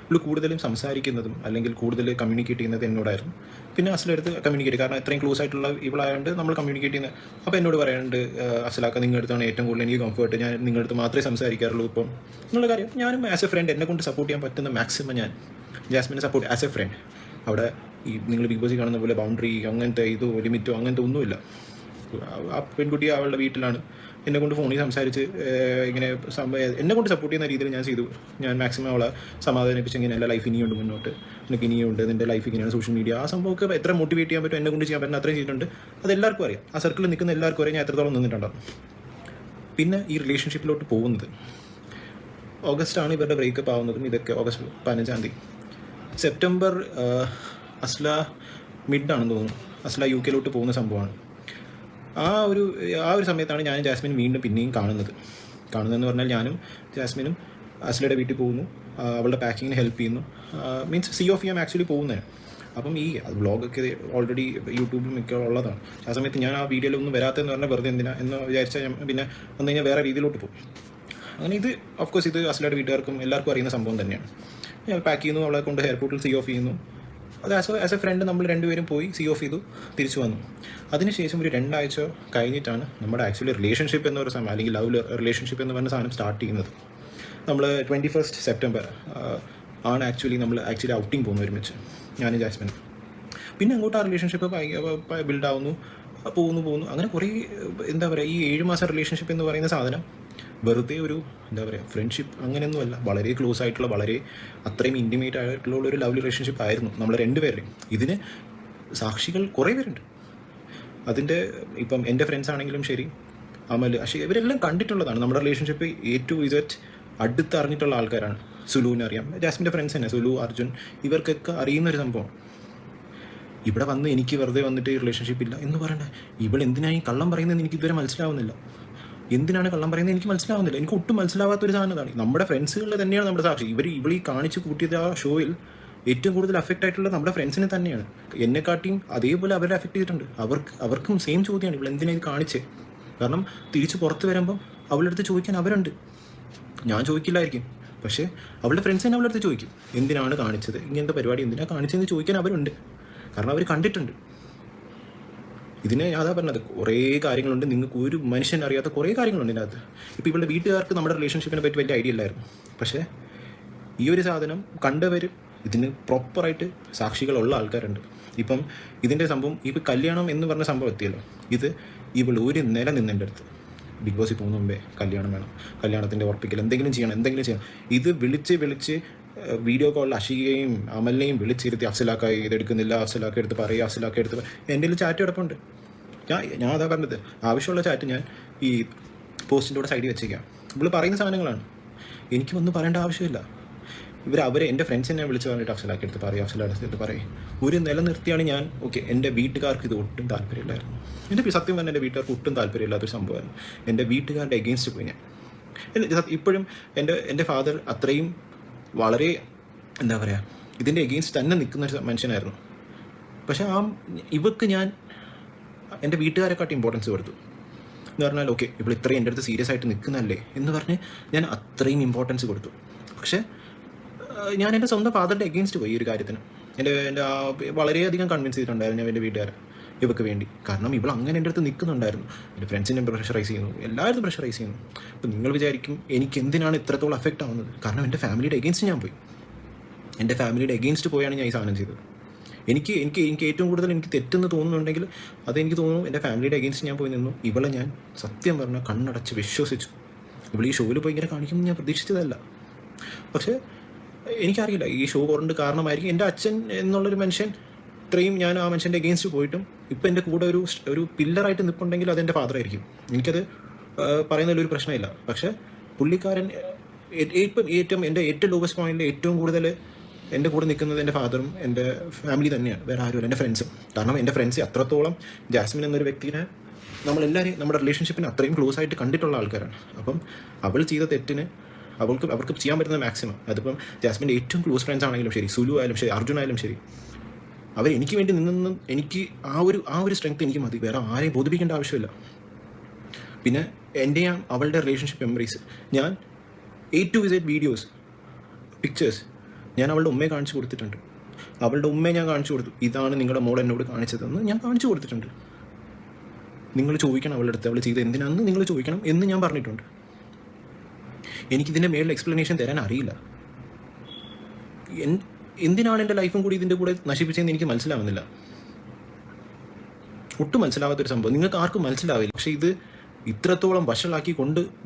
ഇവൾ കൂടുതലും സംസാരിക്കുന്നതും അല്ലെങ്കിൽ കൂടുതൽ കമ്മ്യൂണിക്കേറ്റ് ചെയ്യുന്നത് എന്നോടായിരുന്നു. പിന്നെ അസ്ലെടുത്ത് കമ്മ്യൂണിക്കേറ്റ്, കാരണം ഇത്രയും ക്ലോസ് ആയിട്ടുള്ള ഇവളായതുകൊണ്ട് നമ്മൾ കമ്മ്യൂണിക്കേറ്റ് ചെയ്യുന്നത്. അപ്പോൾ എന്നോട് പറയാനുണ്ട്, അസ്ലാക്ക നിങ്ങളുടെ അടുത്താണ് ഏറ്റവും കൂടുതൽ എനിക്ക് കംഫർട്ട്, ഞാൻ നിങ്ങളുടെ അടുത്ത് മാത്രമേ സംസാരിക്കാറുള്ളൂ ഇപ്പം എന്നുള്ള കാര്യം. ഞാനും ആസ് എ ഫ്രണ്ട് എന്നെ കൊണ്ട് സപ്പോർട്ട് ചെയ്യാൻ പറ്റുന്ന മാക്സിമം ഞാൻ ജാസ്മിനെ സപ്പോർട്ട് ആസ് എ ഫ്രണ്ട്. അവിടെ ഈ നിങ്ങൾ ബിഗ് ബോസിൽ കാണുന്ന പോലെ ബൗണ്ടറി അങ്ങനത്തെ ഇതോ ലിമിറ്റോ അങ്ങനത്തെ ഒന്നുമില്ല. ആ പെൺകുട്ടി അവളുടെ വീട്ടിലാണ്, എന്നെ കൊണ്ട് ഫോണിൽ സംസാരിച്ച് ഇങ്ങനെ എന്നെ കൊണ്ട് സപ്പോർട്ട് ചെയ്യുന്ന രീതിയിൽ ഞാൻ ചെയ്തു. ഞാൻ മാക്സിമം അവളെ സമാധാനിപ്പിച്ച് ഇങ്ങനെ എല്ലാ ലൈഫ് ഇനിയുണ്ട്, മുന്നോട്ട് നിനക്ക് ഇനിയുണ്ട്, നിൻ്റെ ലൈഫ് ഇങ്ങനെയാണ്, സോഷ്യൽ മീഡിയ ആ സംഭവമൊക്കെ എത്ര മോട്ടിവേറ്റ് ചെയ്യാൻ പറ്റും, എന്നെ കൊണ്ട് ചെയ്യാൻ പറ്റുന്ന അത്രയും ചെയ്തിട്ടുണ്ട്. അത് എല്ലാവർക്കും അറിയാം, ആ സർക്കിളിൽ നിൽക്കുന്ന എല്ലാവർക്കും അറിയാം ഞാൻ എത്രത്തോളം നിന്നിട്ടുണ്ടാകും. പിന്നെ ഈ റിലേഷൻഷിപ്പിലോട്ട് പോകുന്നത് ഓഗസ്റ്റാണ് ഇവരുടെ ബ്രേക്കപ്പ് ആവുന്നതും. ഇതൊക്കെ ഓഗസ്റ്റ് 15-ാം തീയതി. സെപ്റ്റംബർ അസ്ല മിഡാണെന്ന് തോന്നുന്നു അസ്ല UK പോകുന്ന സംഭവമാണ്. ആ ഒരു സമയത്താണ് ഞാനും ജാസ്മിനും വീണ്ടും പിന്നെയും കാണുന്നതെന്ന് പറഞ്ഞാൽ ഞാനും ജാസ്മിനും അസ്ലയുടെ വീട്ടിൽ പോകുന്നു, അവളുടെ പാക്കിങ്ങിന് ഹെൽപ്പ് ചെയ്യുന്നു. മീൻസ് സി ഓഫ് ചെയ്യാൻ ആക്ച്വലി പോകുന്നതാണ്. അപ്പം ഈ വ്ളോഗൊക്കെ ഓൾറെഡി യൂട്യൂബിൽ മിക്ക ഉള്ളതാണ്. ആ സമയത്ത് ഞാൻ ആ വീഡിയോയിലൊന്നും വരാത്തതെന്ന് പറഞ്ഞാൽ വെറുതെ എന്തിനാ എന്ന് വിചാരിച്ചാൽ ഞാൻ പിന്നെ വന്നു കഴിഞ്ഞാൽ വേറെ രീതിയിലോട്ട് പോകും. അങ്ങനെ ഇത് ഓഫ് കോഴ്സ് ഇത് അസ്ലയുടെ വീട്ടുകാർക്കും എല്ലാവർക്കും അറിയുന്ന സംഭവം തന്നെയാണ്. ഞാൻ പാക്ക് ചെയ്യുന്നു, അവളെ കൊണ്ട് എയർപോർട്ടിൽ സി ഓഫ് ചെയ്യുന്നു. അത് ആസ് എ ഫ്രണ്ട് നമ്മൾ രണ്ടുപേരും പോയി സി ഓഫ് ചെയ്തു, തിരിച്ചു വന്നു. അതിനുശേഷം ഒരു 2 ആഴ്ച കഴിഞ്ഞിട്ടാണ് നമ്മുടെ ആക്ച്വലി റിലേഷൻഷിപ്പ് എന്ന് പറയുന്ന സാധനം, അല്ലെങ്കിൽ ലവ് റിലേഷൻഷിപ്പ് എന്ന് പറയുന്ന സാധനം സ്റ്റാർട്ട് ചെയ്യുന്നത്. നമ്മൾ 21 സെപ്റ്റംബർ ആണ് നമ്മൾ ഔട്ടിങ് പോകുന്നു ഒരുമിച്ച്, ഞാനും ജാസ്മിൻ. പിന്നെ അങ്ങോട്ട് ആ റിലേഷൻഷിപ്പ് ബിൽഡാവുന്നു, പോകുന്നു. അങ്ങനെ കുറേ എന്താ പറയുക, ഈ 7 മാസം റിലേഷൻഷിപ്പ് എന്ന് പറയുന്ന സാധനം വെറുതെ ഒരു എന്താ പറയുക ഫ്രണ്ട്ഷിപ്പ് അങ്ങനെയൊന്നുമല്ല, വളരെ ക്ലോസ് ആയിട്ടുള്ള, വളരെ അത്രയും ഇൻറ്റിമേറ്റ് ആയിട്ടുള്ള ഒരു ലവ് റിലേഷൻഷിപ്പ് ആയിരുന്നു നമ്മൾ രണ്ടുപേരുടെയും. ഇതിന് സാക്ഷികൾ കുറേ പേരുണ്ട്. അതിൻ്റെ ഇപ്പം എൻ്റെ ഫ്രണ്ട്സ് ആണെങ്കിലും ശരി, അമൽ, അക്ഷയ്, ഇവരെല്ലാം കണ്ടിട്ടുള്ളതാണ്. നമ്മുടെ റിലേഷൻഷിപ്പ് A to Z അടുത്തറിഞ്ഞിട്ടുള്ള ആൾക്കാരാണ്. സുലുവിനെ അറിയാം, ജാസ്മിൻ്റെ ഫ്രണ്ട്സ് തന്നെ, സുലു, അർജുൻ, ഇവർക്കൊക്കെ അറിയുന്നൊരു സംഭവം. ഇവിടെ വന്ന് എനിക്ക് വെറുതെ വന്നിട്ട് ഈ റിലേഷൻഷിപ്പ് ഇല്ല എന്ന് പറയണ്ട. ഇവളെന്തിനാണ് ഈ കള്ളം പറയുന്നതെന്ന് എനിക്ക് ഇതുവരെ മനസ്സിലാവുന്നില്ല. എന്തിനാണ് കള്ളം പറയുന്നത് എനിക്ക് മനസ്സിലാവുന്നില്ല. എനിക്ക് ഒട്ടും മനസ്സിലാവാത്തൊരു സാധനമാണ്. നമ്മുടെ ഫ്രണ്ട്സുകളിൽ തന്നെയാണ് നമ്മുടെ സാക്ഷി. ഇവളീ കാണിച്ച് കൂട്ടിയത് ആ ഷോയിൽ ഏറ്റവും കൂടുതൽ അഫക്റ്റ് ആയിട്ടുള്ളത് നമ്മുടെ ഫ്രണ്ട്സിനെ തന്നെയാണ്. എന്നെക്കാട്ടിയും അതേപോലെ അവരെ അഫക്റ്റ് ചെയ്തിട്ടുണ്ട്. അവർക്കും സെയിം ചോദ്യമാണ്, ഇവിടെ എന്തിനാണ് ഇത് കാണിച്ചേ. കാരണം തിരിച്ച് പുറത്ത് വരുമ്പം അവളുടെ അടുത്ത് ചോദിക്കാൻ അവരുണ്ട്. ഞാൻ ചോദിക്കില്ലായിരിക്കും, പക്ഷേ അവളുടെ ഫ്രണ്ട്സ് തന്നെ അവളുടെ അടുത്ത് ചോദിക്കും, എന്തിനാണ് കാണിച്ചത്, ഇങ്ങനത്തെ പരിപാടി എന്തിനാണ് കാണിച്ചതെന്ന് ചോദിക്കാൻ അവരുണ്ട്. കാരണം അവർ കണ്ടിട്ടുണ്ട്. ഇതിനെ അതാ പറഞ്ഞത്, കുറേ കാര്യങ്ങളുണ്ട്. നിങ്ങൾക്ക് ഒരു മനുഷ്യൻ അറിയാത്ത കുറേ കാര്യങ്ങളുണ്ട് ഇതിനകത്ത്. ഇപ്പോൾ ഇവളുടെ വീട്ടുകാർക്ക് നമ്മുടെ റിലേഷൻഷിപ്പിനെ പറ്റി വലിയ ഐഡിയ ഇല്ലായിരുന്നു. പക്ഷേ ഈ ഒരു സാധനം കണ്ടവർ, ഇതിന് പ്രോപ്പറായിട്ട് സാക്ഷികളുള്ള ആൾക്കാരുണ്ട്. ഇപ്പം ഇതിൻ്റെ സംഭവം, ഇപ്പോൾ കല്യാണം എന്ന് പറഞ്ഞ സംഭവം എത്തിയല്ലോ, ഇത് ഇവൾ ഒരു നില നിന്നെൻ്റെ അടുത്ത് ബിഗ് ബോസിൽ പോകുന്ന മുമ്പേ കല്യാണം വേണം, കല്യാണത്തിൻ്റെ ഉറപ്പിക്കൽ, എന്തെങ്കിലും ചെയ്യണം. ഇത് വിളിച്ച് വീഡിയോ കോളിൽ അഷികയും അമലിനെയും വിളിച്ചിരുത്തി, അഫ്സലാക്കായി ഇതെടുക്കുന്നില്ല, അഫ്സലാക്ക എടുത്ത് പറയുക, അഫ്സലാക്ക എടുത്ത് എൻ്റെ കയ്യിൽ ചാറ്റ് കിടപ്പുണ്ട്. ഞാൻ അതാ പറഞ്ഞത്, ആവശ്യമുള്ള ചാറ്റ് ഞാൻ ഈ പോസ്റ്റിൻ്റെ കൂടെ സൈഡിൽ വെച്ചേക്കാം. ഇവൾ പറയുന്ന സാധനങ്ങളാണ്, എനിക്ക് ഒന്നും പറയേണ്ട ആവശ്യമില്ല. അവരെ എൻ്റെ ഫ്രണ്ട്സിനെ വിളിച്ച് പറഞ്ഞിട്ട് അഫ്സലാക്കി എടുത്ത് പറയും, അഫ്സലാടുത്ത് പറയും. ഒരു നിലനിർത്തിയാണ് ഞാൻ. ഓക്കെ, എൻ്റെ വീട്ടുകാർക്ക് ഇത് ഒട്ടും താല്പര്യമില്ലായിരുന്നു. സത്യം പറഞ്ഞാൽ എൻ്റെ വീട്ടുകാർക്ക് ഒട്ടും താല്പര്യമില്ലാത്തൊരു സംഭവമായിരുന്നു. എൻ്റെ വീട്ടുകാരുടെ എഗെയിൻസ്റ്റ് പോയി ഞാൻ. ഇപ്പോഴും എൻ്റെ ഫാദർ അത്രയും വളരെ എന്താ പറയുക, ഇതിൻ്റെ എഗെയിൻസ്റ്റ് തന്നെ നിൽക്കുന്ന ഒരു മനുഷ്യനായിരുന്നു. പക്ഷേ ഇവക്ക് ഞാൻ എൻ്റെ വീട്ടുകാരെക്കാട്ടി ഇമ്പോർട്ടൻസ് കൊടുത്തു എന്ന് പറഞ്ഞാൽ, ഓക്കെ ഇപ്പോൾ ഇത്രയും എൻ്റെ അടുത്ത് സീരിയസ് ആയിട്ട് നിൽക്കുന്നതല്ലേ എന്ന് പറഞ്ഞ് ഞാൻ അത്രയും ഇമ്പോർട്ടൻസ് കൊടുത്തു. പക്ഷേ ഞാൻ എൻ്റെ സ്വന്തം ഫാദറിൻ്റെ എഗെയിൻസ്റ്റ് പോയി ഈ ഒരു കാര്യത്തിന്. എൻ്റെ വളരെയധികം കൺവിൻസ് ചെയ്തിട്ടുണ്ടായിരുന്നു ഞാൻ എൻ്റെ വീട്ടുകാരെ ഇവർക്ക് വേണ്ടി. കാരണം ഇവൾ അങ്ങനെ എൻ്റെ അടുത്ത് നിൽക്കുന്നുണ്ടായിരുന്നു. എൻ്റെ ഫ്രണ്ട്സിനെ പ്രഷറൈസ് ചെയ്യുന്നു, എല്ലാവരും പ്രഷറൈസ് ചെയ്യുന്നു. അപ്പോൾ നിങ്ങൾ വിചാരിക്കും എനിക്ക് എന്തിനാണ് ഇത്രത്തോളം അഫക്റ്റ് ആവുന്നത്. കാരണം എൻ്റെ ഫാമിലിയുടെ എഗെയിൻസ്റ്റ് ഞാൻ പോയി. എൻ്റെ ഫാമിലിയുടെ എഗെയിൻസ്റ്റ് പോയാണ് ഞാൻ ഈ സാധനം ചെയ്തത്. എനിക്ക് ഏറ്റവും കൂടുതൽ എനിക്ക് തെറ്റെന്ന് തോന്നുന്നുണ്ടെങ്കിൽ അതെനിക്ക് തോന്നുന്നു എൻ്റെ ഫാമിലിയുടെ എഗെയിൻസ്റ്റ് ഞാൻ പോയി നിന്നു. ഇവളെ ഞാൻ സത്യം പറഞ്ഞാൽ കണ്ണടച്ച് വിശ്വസിച്ചു. ഇവൾ ഈ ഷോയിൽ പോയി ഇങ്ങനെ കാണിക്കുമെന്ന് ഞാൻ പ്രതീക്ഷിച്ചതല്ല. പക്ഷേ എനിക്കറിയില്ല, ഈ ഷോ കൊണ്ട് കാരണമായിരിക്കും എൻ്റെ അച്ഛൻ എന്നുള്ളൊരു മനുഷ്യൻ ഇത്രയും, ഞാൻ ആ മനുഷ്യൻ്റെ എഗെയിൻസ്റ്റ് പോയിട്ടും ഇപ്പം എൻ്റെ കൂടെ ഒരു പില്ലറായിട്ട് നിൽപ്പുണ്ടെങ്കിൽ അതെൻ്റെ ഫാദറായിരിക്കും. എനിക്കത് പറയുന്നതിലൊരു പ്രശ്നമില്ല. പക്ഷേ പുള്ളിക്കാരൻ ഇപ്പം എൻ്റെ ഏറ്റവും ലോവസ്റ്റ് പോയിന്റിൽ ഏറ്റവും കൂടുതൽ എൻ്റെ കൂടെ നിൽക്കുന്നത് എൻ്റെ ഫാദറും എൻ്റെ ഫാമിലി തന്നെയാണ്, വേറെ ആരുമില്ല, എൻ്റെ ഫ്രണ്ട്സും. കാരണം എൻ്റെ ഫ്രണ്ട്സ് അത്രത്തോളം ജാസ്മിൻ എന്നൊരു വ്യക്തിനെ നമ്മളെല്ലാവരും നമ്മുടെ റിലേഷൻഷിപ്പിന് അത്രയും ക്ലോസ് ആയിട്ട് കണ്ടിട്ടുള്ള ആൾക്കാരാണ്. അപ്പം അവൾ ചെയ്ത തെറ്റിന് അവർക്ക് ചെയ്യാൻ പറ്റുന്ന മാക്സിമം, അതിപ്പം ജാസ്മിൻ്റെ ഏറ്റവും ക്ലോസ് ഫ്രണ്ട്സ് ആണെങ്കിലും ശരി, സുലു ആയാലും ശരി, അർജുൻ ആയാലും ശരി, എനിക്ക് വേണ്ടി നിന്നും എനിക്ക് ആ ഒരു സ്ട്രെങ്ത് എനിക്ക് മതി. വേറെ ആരെയും ബോധിപ്പിക്കേണ്ട ആവശ്യമില്ല. പിന്നെ എൻ്റെയും അവളുടെ റിലേഷൻഷിപ്പ് മെമ്മറീസ്, ഞാൻ A to Z videos, pictures ഞാൻ അവളുടെ ഉമ്മയെ കാണിച്ചു കൊടുത്തിട്ടുണ്ട്. അവളുടെ ഉമ്മയെ ഞാൻ കാണിച്ചു കൊടുത്തു, ഇതാണ് നിങ്ങളുടെ മോൾ എന്നോട് കാണിച്ചതെന്ന് ഞാൻ കാണിച്ചു കൊടുത്തിട്ടുണ്ട്. നിങ്ങൾ ചോദിക്കണം അവളുടെ അടുത്ത് അവൾ ചെയ്ത് എന്തിനാണെന്ന് നിങ്ങൾ ചോദിക്കണം എന്ന് ഞാൻ പറഞ്ഞിട്ടുണ്ട്. എനിക്കിതിൻ്റെ മേളിൽ എക്സ്പ്ലനേഷൻ തരാൻ അറിയില്ല. എന്തിനാണ് എൻ്റെ ലൈഫും കൂടി ഇതിൻ്റെ കൂടെ നശിപ്പിച്ചതെന്ന് എനിക്ക് മനസ്സിലാവുന്നില്ല. ഒട്ടും മനസ്സിലാവാത്തൊരു സംഭവം. നിങ്ങൾക്ക് ആർക്കും മനസ്സിലാവില്ല. പക്ഷേ ഇത് ഇത്രത്തോളം വഷളാക്കി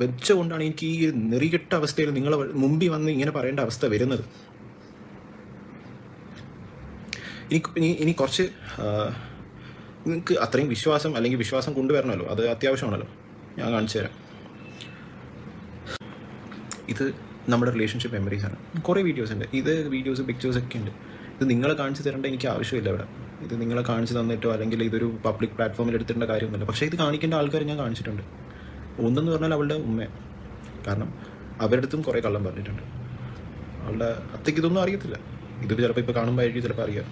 വെച്ചുകൊണ്ടാണ് എനിക്ക് ഈ നെറികെട്ട അവസ്ഥയിൽ നിങ്ങളെ മുമ്പിൽ വന്ന് ഇങ്ങനെ പറയേണ്ട അവസ്ഥ വരുന്നത്. ഇനി കുറച്ച് നിങ്ങൾക്ക് അത്രയും വിശ്വാസം അല്ലെങ്കിൽ വിശ്വാസം കൊണ്ടുവരണമല്ലോ, അത് അത്യാവശ്യമാണല്ലോ. ഞാൻ കാണിച്ചു തരാം. ഇത് നമ്മുടെ റിലേഷൻഷിപ്പ് മെമ്മറീസാണ്. കുറേ വീഡിയോസ് ഉണ്ട്. ഇത് വീഡിയോസ് പിക്ചേഴ്സൊക്കെ ഉണ്ട്. ഇത് നിങ്ങളെ കാണിച്ചു തരേണ്ട എനിക്ക് ആവശ്യമില്ല ഇവിടെ. ഇത് നിങ്ങളെ കാണിച്ചു തന്നിട്ടോ അല്ലെങ്കിൽ ഇതൊരു പബ്ലിക് പ്ലാറ്റ്ഫോമിൽ എടുത്തിട്ടേണ്ട കാര്യമൊന്നുമില്ല. പക്ഷേ ഇത് കാണിക്കേണ്ട ആൾക്കാർ ഞാൻ കാണിച്ചിട്ടുണ്ട്. ഒന്നെന്ന് പറഞ്ഞാൽ അവളുടെ ഉമ്മ. കാരണം അവരുടെ അടുത്തും കുറേ കള്ളം പറഞ്ഞിട്ടുണ്ട്. അവളുടെ അത്തേക്ക് ഇതൊന്നും അറിയത്തില്ല. ഇത് ചിലപ്പോൾ ഇപ്പോൾ കാണുമ്പോഴായിരിക്കും ചിലപ്പോൾ അറിയാം.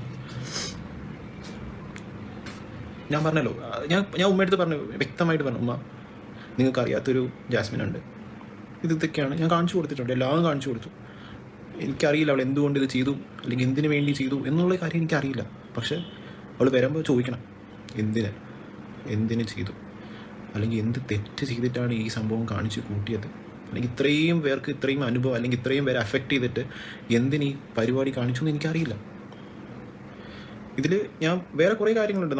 ഞാൻ പറഞ്ഞല്ലോ, ഞാൻ ഉമ്മയെടുത്ത് പറഞ്ഞു, വ്യക്തമായിട്ട് പറഞ്ഞു, ഉമ്മ നിങ്ങൾക്ക് അറിയാത്തൊരു ജാസ്മിൻ ഉണ്ട്, ഇതൊക്കെയാണ് ഞാൻ കാണിച്ചു കൊടുത്തിട്ടുണ്ട്, എല്ലാം കാണിച്ചു കൊടുത്തു. എനിക്കറിയില്ല അവൾ എന്തുകൊണ്ട് ഇത് ചെയ്തു അല്ലെങ്കിൽ എന്തിനു വേണ്ടി ചെയ്തു എന്നുള്ള കാര്യം എനിക്കറിയില്ല. പക്ഷേ അവൾ വരുമ്പോൾ ചോദിക്കണം, എന്തിന് ചെയ്തു, അല്ലെങ്കിൽ എന്ത് തെറ്റ് ചെയ്തിട്ടാണ് ഈ സംഭവം കാണിച്ചു കൂട്ടിയത്, അല്ലെങ്കിൽ ഇത്രയും പേർക്ക് ഇത്രയും അനുഭവം അല്ലെങ്കിൽ ഇത്രയും പേരെ അഫക്റ്റ് ചെയ്തിട്ട് എന്തിന് ഈ പരിപാടി കാണിച്ചു എന്ന് എനിക്കറിയില്ല. ഇതിൽ ഞാൻ വേറെ കുറേ കാര്യങ്ങളുണ്ട്.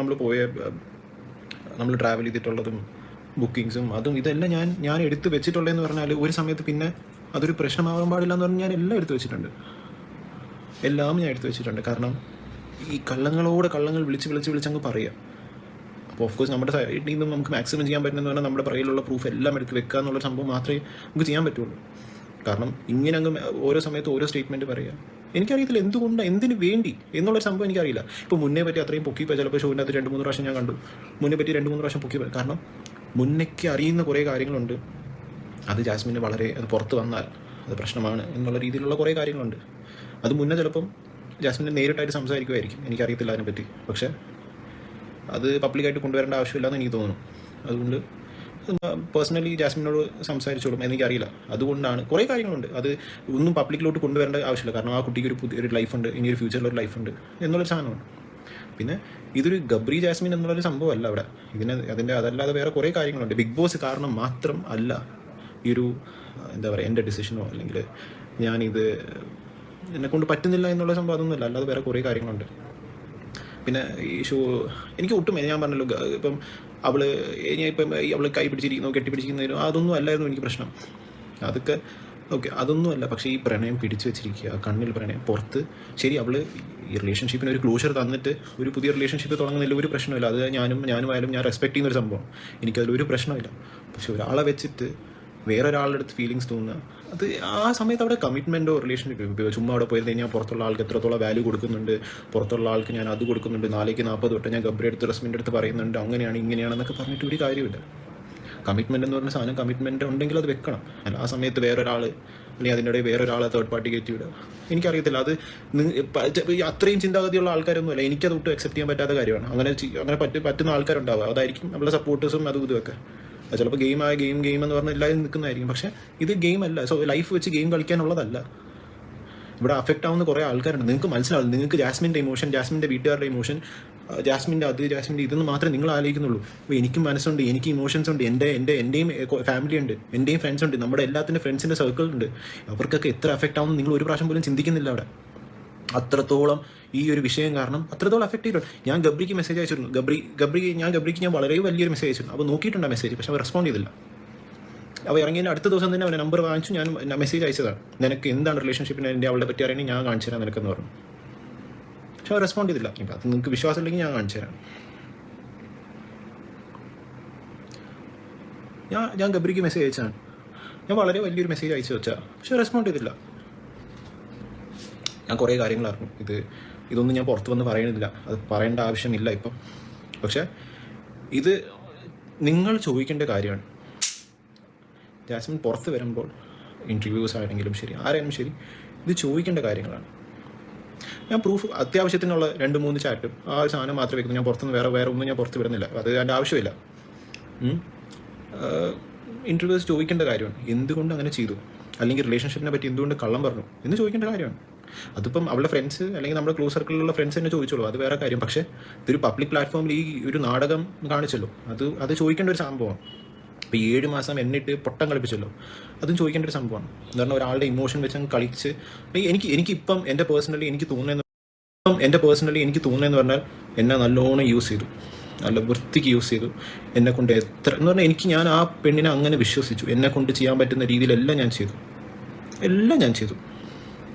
നമ്മൾ ട്രാവൽ ചെയ്തിട്ടുള്ളതും ബുക്കിങ്സും അതും ഇതെല്ലാം ഞാൻ എടുത്ത് വെച്ചിട്ടുള്ളതെന്ന് പറഞ്ഞാൽ ഒരു സമയത്ത് പിന്നെ അതൊരു പ്രശ്നമാവാൻ പാടില്ല എന്ന് പറഞ്ഞാൽ ഞാൻ എല്ലാം എടുത്ത് വെച്ചിട്ടുണ്ട്. എല്ലാം ഞാൻ എടുത്ത് വെച്ചിട്ടുണ്ട്. കാരണം ഈ കള്ളങ്ങൾ വിളിച്ചങ്ങ് പറയുക. അപ്പോൾ ഓഫ് കോഴ്സ് നമ്മുടെ സൈഡിൽ നിന്നും നമുക്ക് മാക്സിമം ചെയ്യാൻ പറ്റുന്നതെന്ന് പറഞ്ഞാൽ നമ്മുടെ പുറകിലുള്ള പ്രൂഫ് എല്ലാം എടുത്ത് വെക്കുക എന്നുള്ള സംഭവം മാത്രമേ നമുക്ക് ചെയ്യാൻ പറ്റുള്ളൂ. കാരണം ഇങ്ങനെ അങ്ങ് ഓരോ സമയത്ത് ഓരോ സ്റ്റേറ്റ്മെൻറ്റ് പറയുക, എനിക്കറിയത്തില്ല എന്തുകൊണ്ട്, എന്തിനു വേണ്ടി എന്നുള്ളൊരു സംഭവം എനിക്കറിയില്ല. ഇപ്പോൾ മുന്നേ പറ്റി അത്രയും പൊക്കിപ്പോൾ ചിലപ്പോൾ ഷോവിൻ്റെ അത് 2-3 പ്രാവശ്യം ഞാൻ കണ്ടു. മുന്നേ പറ്റി 2-3 പ്രാവശ്യം പൊക്കി. കാരണം മുന്നേക്ക് അറിയുന്ന കുറേ കാര്യങ്ങളുണ്ട്. അത് ജാസ്മിന് വളരെ അത് പുറത്ത് വന്നാൽ അത് പ്രശ്നമാണ് എന്നുള്ള രീതിയിലുള്ള കുറേ കാര്യങ്ങളുണ്ട്. അത് മുന്നേ ചിലപ്പം ജാസ്മിനെ നേരിട്ടായിട്ട് സംസാരിക്കുമായിരിക്കും, എനിക്കറിയത്തില്ല അതിനെപ്പറ്റി. പക്ഷേ അത് പബ്ലിക്കായിട്ട് കൊണ്ടുവരേണ്ട ആവശ്യമില്ലെന്ന് എനിക്ക് തോന്നുന്നു. അതുകൊണ്ട് പേഴ്സണലി ജാസ്മിനോട് സംസാരിച്ചോളും, എനിക്കറിയില്ല. അതുകൊണ്ടാണ് കുറേ കാര്യങ്ങളുണ്ട്, അത് ഒന്നും പബ്ലിക്കിലോട്ട് കൊണ്ടുവരേണ്ട ആവശ്യമില്ല. കാരണം ആ കുട്ടിക്ക് ഒരു പുതിയൊരു ലൈഫുണ്ട്, ഇനിയൊരു ഫ്യൂച്ചറിലൊരു ലൈഫുണ്ട് എന്നുള്ളൊരു സാധനമാണ്. പിന്നെ ഇതൊരു ഗബ്രി ജാസ്മിൻ എന്നുള്ളൊരു സംഭവമല്ല അവിടെ. അതിൻ്റെ അതല്ലാതെ വേറെ കുറേ കാര്യങ്ങളുണ്ട്. ബിഗ് ബോസ് കാരണം മാത്രം അല്ല ഈ ഒരു എന്താ പറയുക എൻ്റെ ഡിസിഷനോ അല്ലെങ്കിൽ ഞാനിത് എന്നെക്കൊണ്ട് പറ്റുന്നില്ല എന്നുള്ള സംഭവം അതൊന്നുമില്ല. അല്ലാതെ വേറെ കുറേ കാര്യങ്ങളുണ്ട്. പിന്നെ ഈ ഷോ എനിക്ക് ഒട്ടും, ഞാൻ പറഞ്ഞല്ലോ, ഇപ്പം അവൾ കൈ പിടിച്ചിരിക്കുന്നു, കെട്ടിപ്പിടിച്ചിരിക്കുന്നതിനോ അതൊന്നും അല്ലായിരുന്നു എനിക്ക് പ്രശ്നം. അതൊക്കെ ഓക്കെ, അതൊന്നും അല്ല. പക്ഷേ ഈ പ്രണയം പിടിച്ചു വെച്ചിരിക്കുക, കണ്ണിൽ പ്രണയം പുറത്ത്. ശരി, അവൾ ഈ റിലേഷൻഷിപ്പിന് ഒരു ക്ലോഷർ തന്നിട്ട് ഒരു പുതിയ റിലേഷൻഷിപ്പ് തുടങ്ങുന്നതിൽ ഒരു പ്രശ്നമില്ല. അത് ഞാനുമായാലും ഞാൻ റെസ്പെക്ട് ചെയ്യുന്നൊരു സംഭവം, എനിക്കതിലൊരു പ്രശ്നമില്ല. പക്ഷെ ഒരാളെ വെച്ചിട്ട് വേറൊരാളുടെ അടുത്ത് ഫീലിങ്സ് തോന്നുക, അത് ആ സമയത്ത് അവിടെ കമ്മിറ്റ്മെൻറ്റോ റിലേഷൻഷിപ്പ് ചുമ്മാ അവിടെ പോയി കഴിഞ്ഞാൽ പുറത്തുള്ള ആൾക്ക് എത്രത്തോളം വാല്യൂ കൊടുക്കുന്നുണ്ട്, പുറത്തുള്ള ആൾക്ക് ഞാൻ അത് കൊടുക്കുന്നുണ്ട്, 4-40 തൊട്ട് ഞാൻ ഗബ്രി അടുത്ത് റസ്മിൻ്റെ അടുത്ത് പറയുന്നുണ്ട്, അങ്ങനെയാണ് ഇങ്ങനെയാണെന്നൊക്കെ പറഞ്ഞിട്ട് ഒരു കാര്യമില്ല. കമ്മിറ്റ്മെൻ്റ് എന്ന് പറഞ്ഞ സാധനം കമ്മിറ്റ്മെൻറ്റ് ഉണ്ടെങ്കിൽ അത് വെക്കണം. അല്ല ആ സമയത്ത് വേറൊരാൾ അല്ലെങ്കിൽ അതിനിടെ വേറൊരാളെ തേർഡ് പാർട്ടി കയറ്റി വിടുക, എനിക്കറിയത്തില്ല. അത് അത്രയും ചിന്താഗതിയുള്ള ആൾക്കാരൊന്നുമല്ല. എനിക്കത് ഒട്ടും അക്സെപ്റ്റ് ചെയ്യാൻ പറ്റാത്ത കാര്യമാണ്. അങ്ങനെ പറ്റുന്ന ആൾക്കാരുണ്ടാവുക, അതായിരിക്കും നമ്മളെ സപ്പോർട്ടേഴ്സും അതും ഇതുമൊക്കെ. ചിലപ്പോൾ ഗെയിം എന്ന് പറഞ്ഞാൽ എല്ലാവരും നിൽക്കുന്നതായിരിക്കും. പക്ഷേ ഇത് ഗെയിം അല്ല. സോ ലൈഫ് വെച്ച് ഗെയിം കളിക്കാനുള്ളതല്ല. ഇവിടെ അഫക്റ്റ് ആവുന്ന കുറേ ആൾക്കാരുണ്ട്. നിങ്ങൾക്ക് മനസ്സിലാവും, നിങ്ങൾക്ക് ജാസ്മിൻ്റെ ഇമോഷൻ, ജാസ്മിൻ്റെ വീട്ടുകാരുടെ ഇമോഷൻ, ജാസ്മിൻ്റെ ഇതെന്ന് മാത്രമേ നിങ്ങൾ ആലോചിക്കുന്നുള്ളൂ. അപ്പോൾ എനിക്കും മനസ്സുണ്ട്, എനിക്ക് ഇമോഷൻസ് ഉണ്ട്, എൻ്റെയും ഫാമിലി ഉണ്ട്, എൻ്റെയും ഫ്രണ്ട്സ് ഉണ്ട്, നമ്മുടെ എല്ലാത്തിൻ്റെ ഫ്രണ്ട്സിൻ്റെ സർക്കിൾ ഉണ്ട്. അവർക്കൊക്കെ എത്ര അഫക്റ്റ് ആവുമെന്ന് നിങ്ങൾ ഒരു പ്രാവശ്യം പോലും ചിന്തിക്കുന്നില്ല. അവിടെ അത്രത്തോളം ഈ ഒരു വിഷയം കാരണം അത്രത്തോളം അഫക്റ്റ് ചെയ്തിട്ടുണ്ട്. ഞാൻ ഗബ്രിക്ക് മെസ്സേജ് അയച്ചിരുന്നു. ഗബ്രിക്ക് ഞാൻ വളരെ വലിയൊരു മെസ്സേജ് അയച്ചിരുന്നു. അപ്പോൾ നോക്കിയിട്ടുണ്ട് ആ മെസ്സേജ്, പക്ഷെ അവർ റെസ്പോണ്ട് ചെയ്തില്ല. അവൾ ഇറങ്ങിയതിൻ്റെ അടുത്ത ദിവസം തന്നെ അവനെ നമ്പർ വാങ്ങിച്ചു, ഞാൻ മെസ്സേജ് അയച്ചതാണ്, നിനക്ക് എന്താണ് റിലേഷൻഷിപ്പിന് അവളെ പറ്റി അറിയണമെങ്കിൽ ഞാൻ കാണിച്ചു തരാം നിനക്കെന്ന് പറഞ്ഞു. പക്ഷെ അവർ റെസ്പോണ്ട് ചെയ്തില്ല. ഇപ്പം അത് നിങ്ങൾക്ക് വിശ്വാസം ഇല്ലെങ്കിൽ ഞാൻ കാണിച്ചു തരാം. ഞാൻ ഗബ്രിക്ക് മെസ്സേജ് അയച്ചതാണ്. ഞാൻ വളരെ വലിയൊരു മെസ്സേജ് അയച്ചു വെച്ചാൽ, പക്ഷെ റെസ്പോണ്ട് ചെയ്തില്ല. ഞാൻ കുറേ കാര്യങ്ങൾ അറിഞ്ഞു. ഇതൊന്നും ഞാൻ പുറത്ത് വന്ന് പറയുന്നില്ല, അത് പറയേണ്ട ആവശ്യമില്ല ഇപ്പം. പക്ഷേ ഇത് നിങ്ങൾ ചോദിക്കേണ്ട കാര്യമാണ്. ജാസ്മിൻ പുറത്ത് വരുമ്പോൾ ഇൻ്റർവ്യൂസ് ആണെങ്കിലും ശരി, ആരായാലും ശരി, ഇത് ചോദിക്കേണ്ട കാര്യങ്ങളാണ്. ഞാൻ പ്രൂഫ് അത്യാവശ്യത്തിനുള്ള 2-3 ചാറ്റും ആ ഒരു സാധനം മാത്രമേ വെക്കുന്നു. ഞാൻ പുറത്തുനിന്ന് വേറെ ഒന്നും ഞാൻ പുറത്ത് വിടുന്നില്ല. അത് അതിൻ്റെ ആവശ്യമില്ല. ഇൻ്റർവ്യൂസ് ചോദിക്കേണ്ട കാര്യമാണ്. എന്തുകൊണ്ട് അങ്ങനെ ചെയ്തു, അല്ലെങ്കിൽ റിലേഷൻഷിപ്പിനെ പറ്റി എന്തുകൊണ്ട് കള്ളം പറഞ്ഞു എന്ന് ചോദിക്കേണ്ട കാര്യമാണ്. അതിപ്പം അവളുടെ ഫ്രണ്ട്സ് അല്ലെങ്കിൽ നമ്മുടെ ക്ലോസ് സർക്കിളിലുള്ള ഫ്രണ്ട്സ് തന്നെ ചോദിച്ചോളൂ, അത് വേറെ കാര്യം. പക്ഷേ ഇതൊരു പബ്ലിക് പ്ലാറ്റ്ഫോമിൽ ഈ ഒരു നാടകം കാണിച്ചല്ലോ, അത് ചോദിക്കേണ്ട ഒരു സംഭവമാണ്. ഇപ്പോൾ 7 മാസം എന്നിട്ട് പൊട്ടം കളിപ്പിച്ചല്ലോ, അതും ചോദിക്കേണ്ട ഒരു സംഭവമാണ്. എന്ന് പറഞ്ഞാൽ ഒരാളുടെ ഇമോഷൻ വെച്ച് അങ്ങ് കളിച്ച് എനിക്കിപ്പം എൻ്റെ പേഴ്സണലി എനിക്ക് തോന്നുന്നതെന്ന് പറഞ്ഞാൽ എന്നെ നല്ലോണം യൂസ് ചെയ്തു, നല്ല വൃത്തിക്ക് യൂസ് ചെയ്തു. എന്നെക്കൊണ്ട് എന്ന് പറഞ്ഞാൽ ഞാൻ ആ പെണ്ണിനെ അങ്ങനെ വിശ്വസിച്ചു. എന്നെക്കൊണ്ട് ചെയ്യാൻ പറ്റുന്ന രീതിയിലെല്ലാം ഞാൻ ചെയ്തു.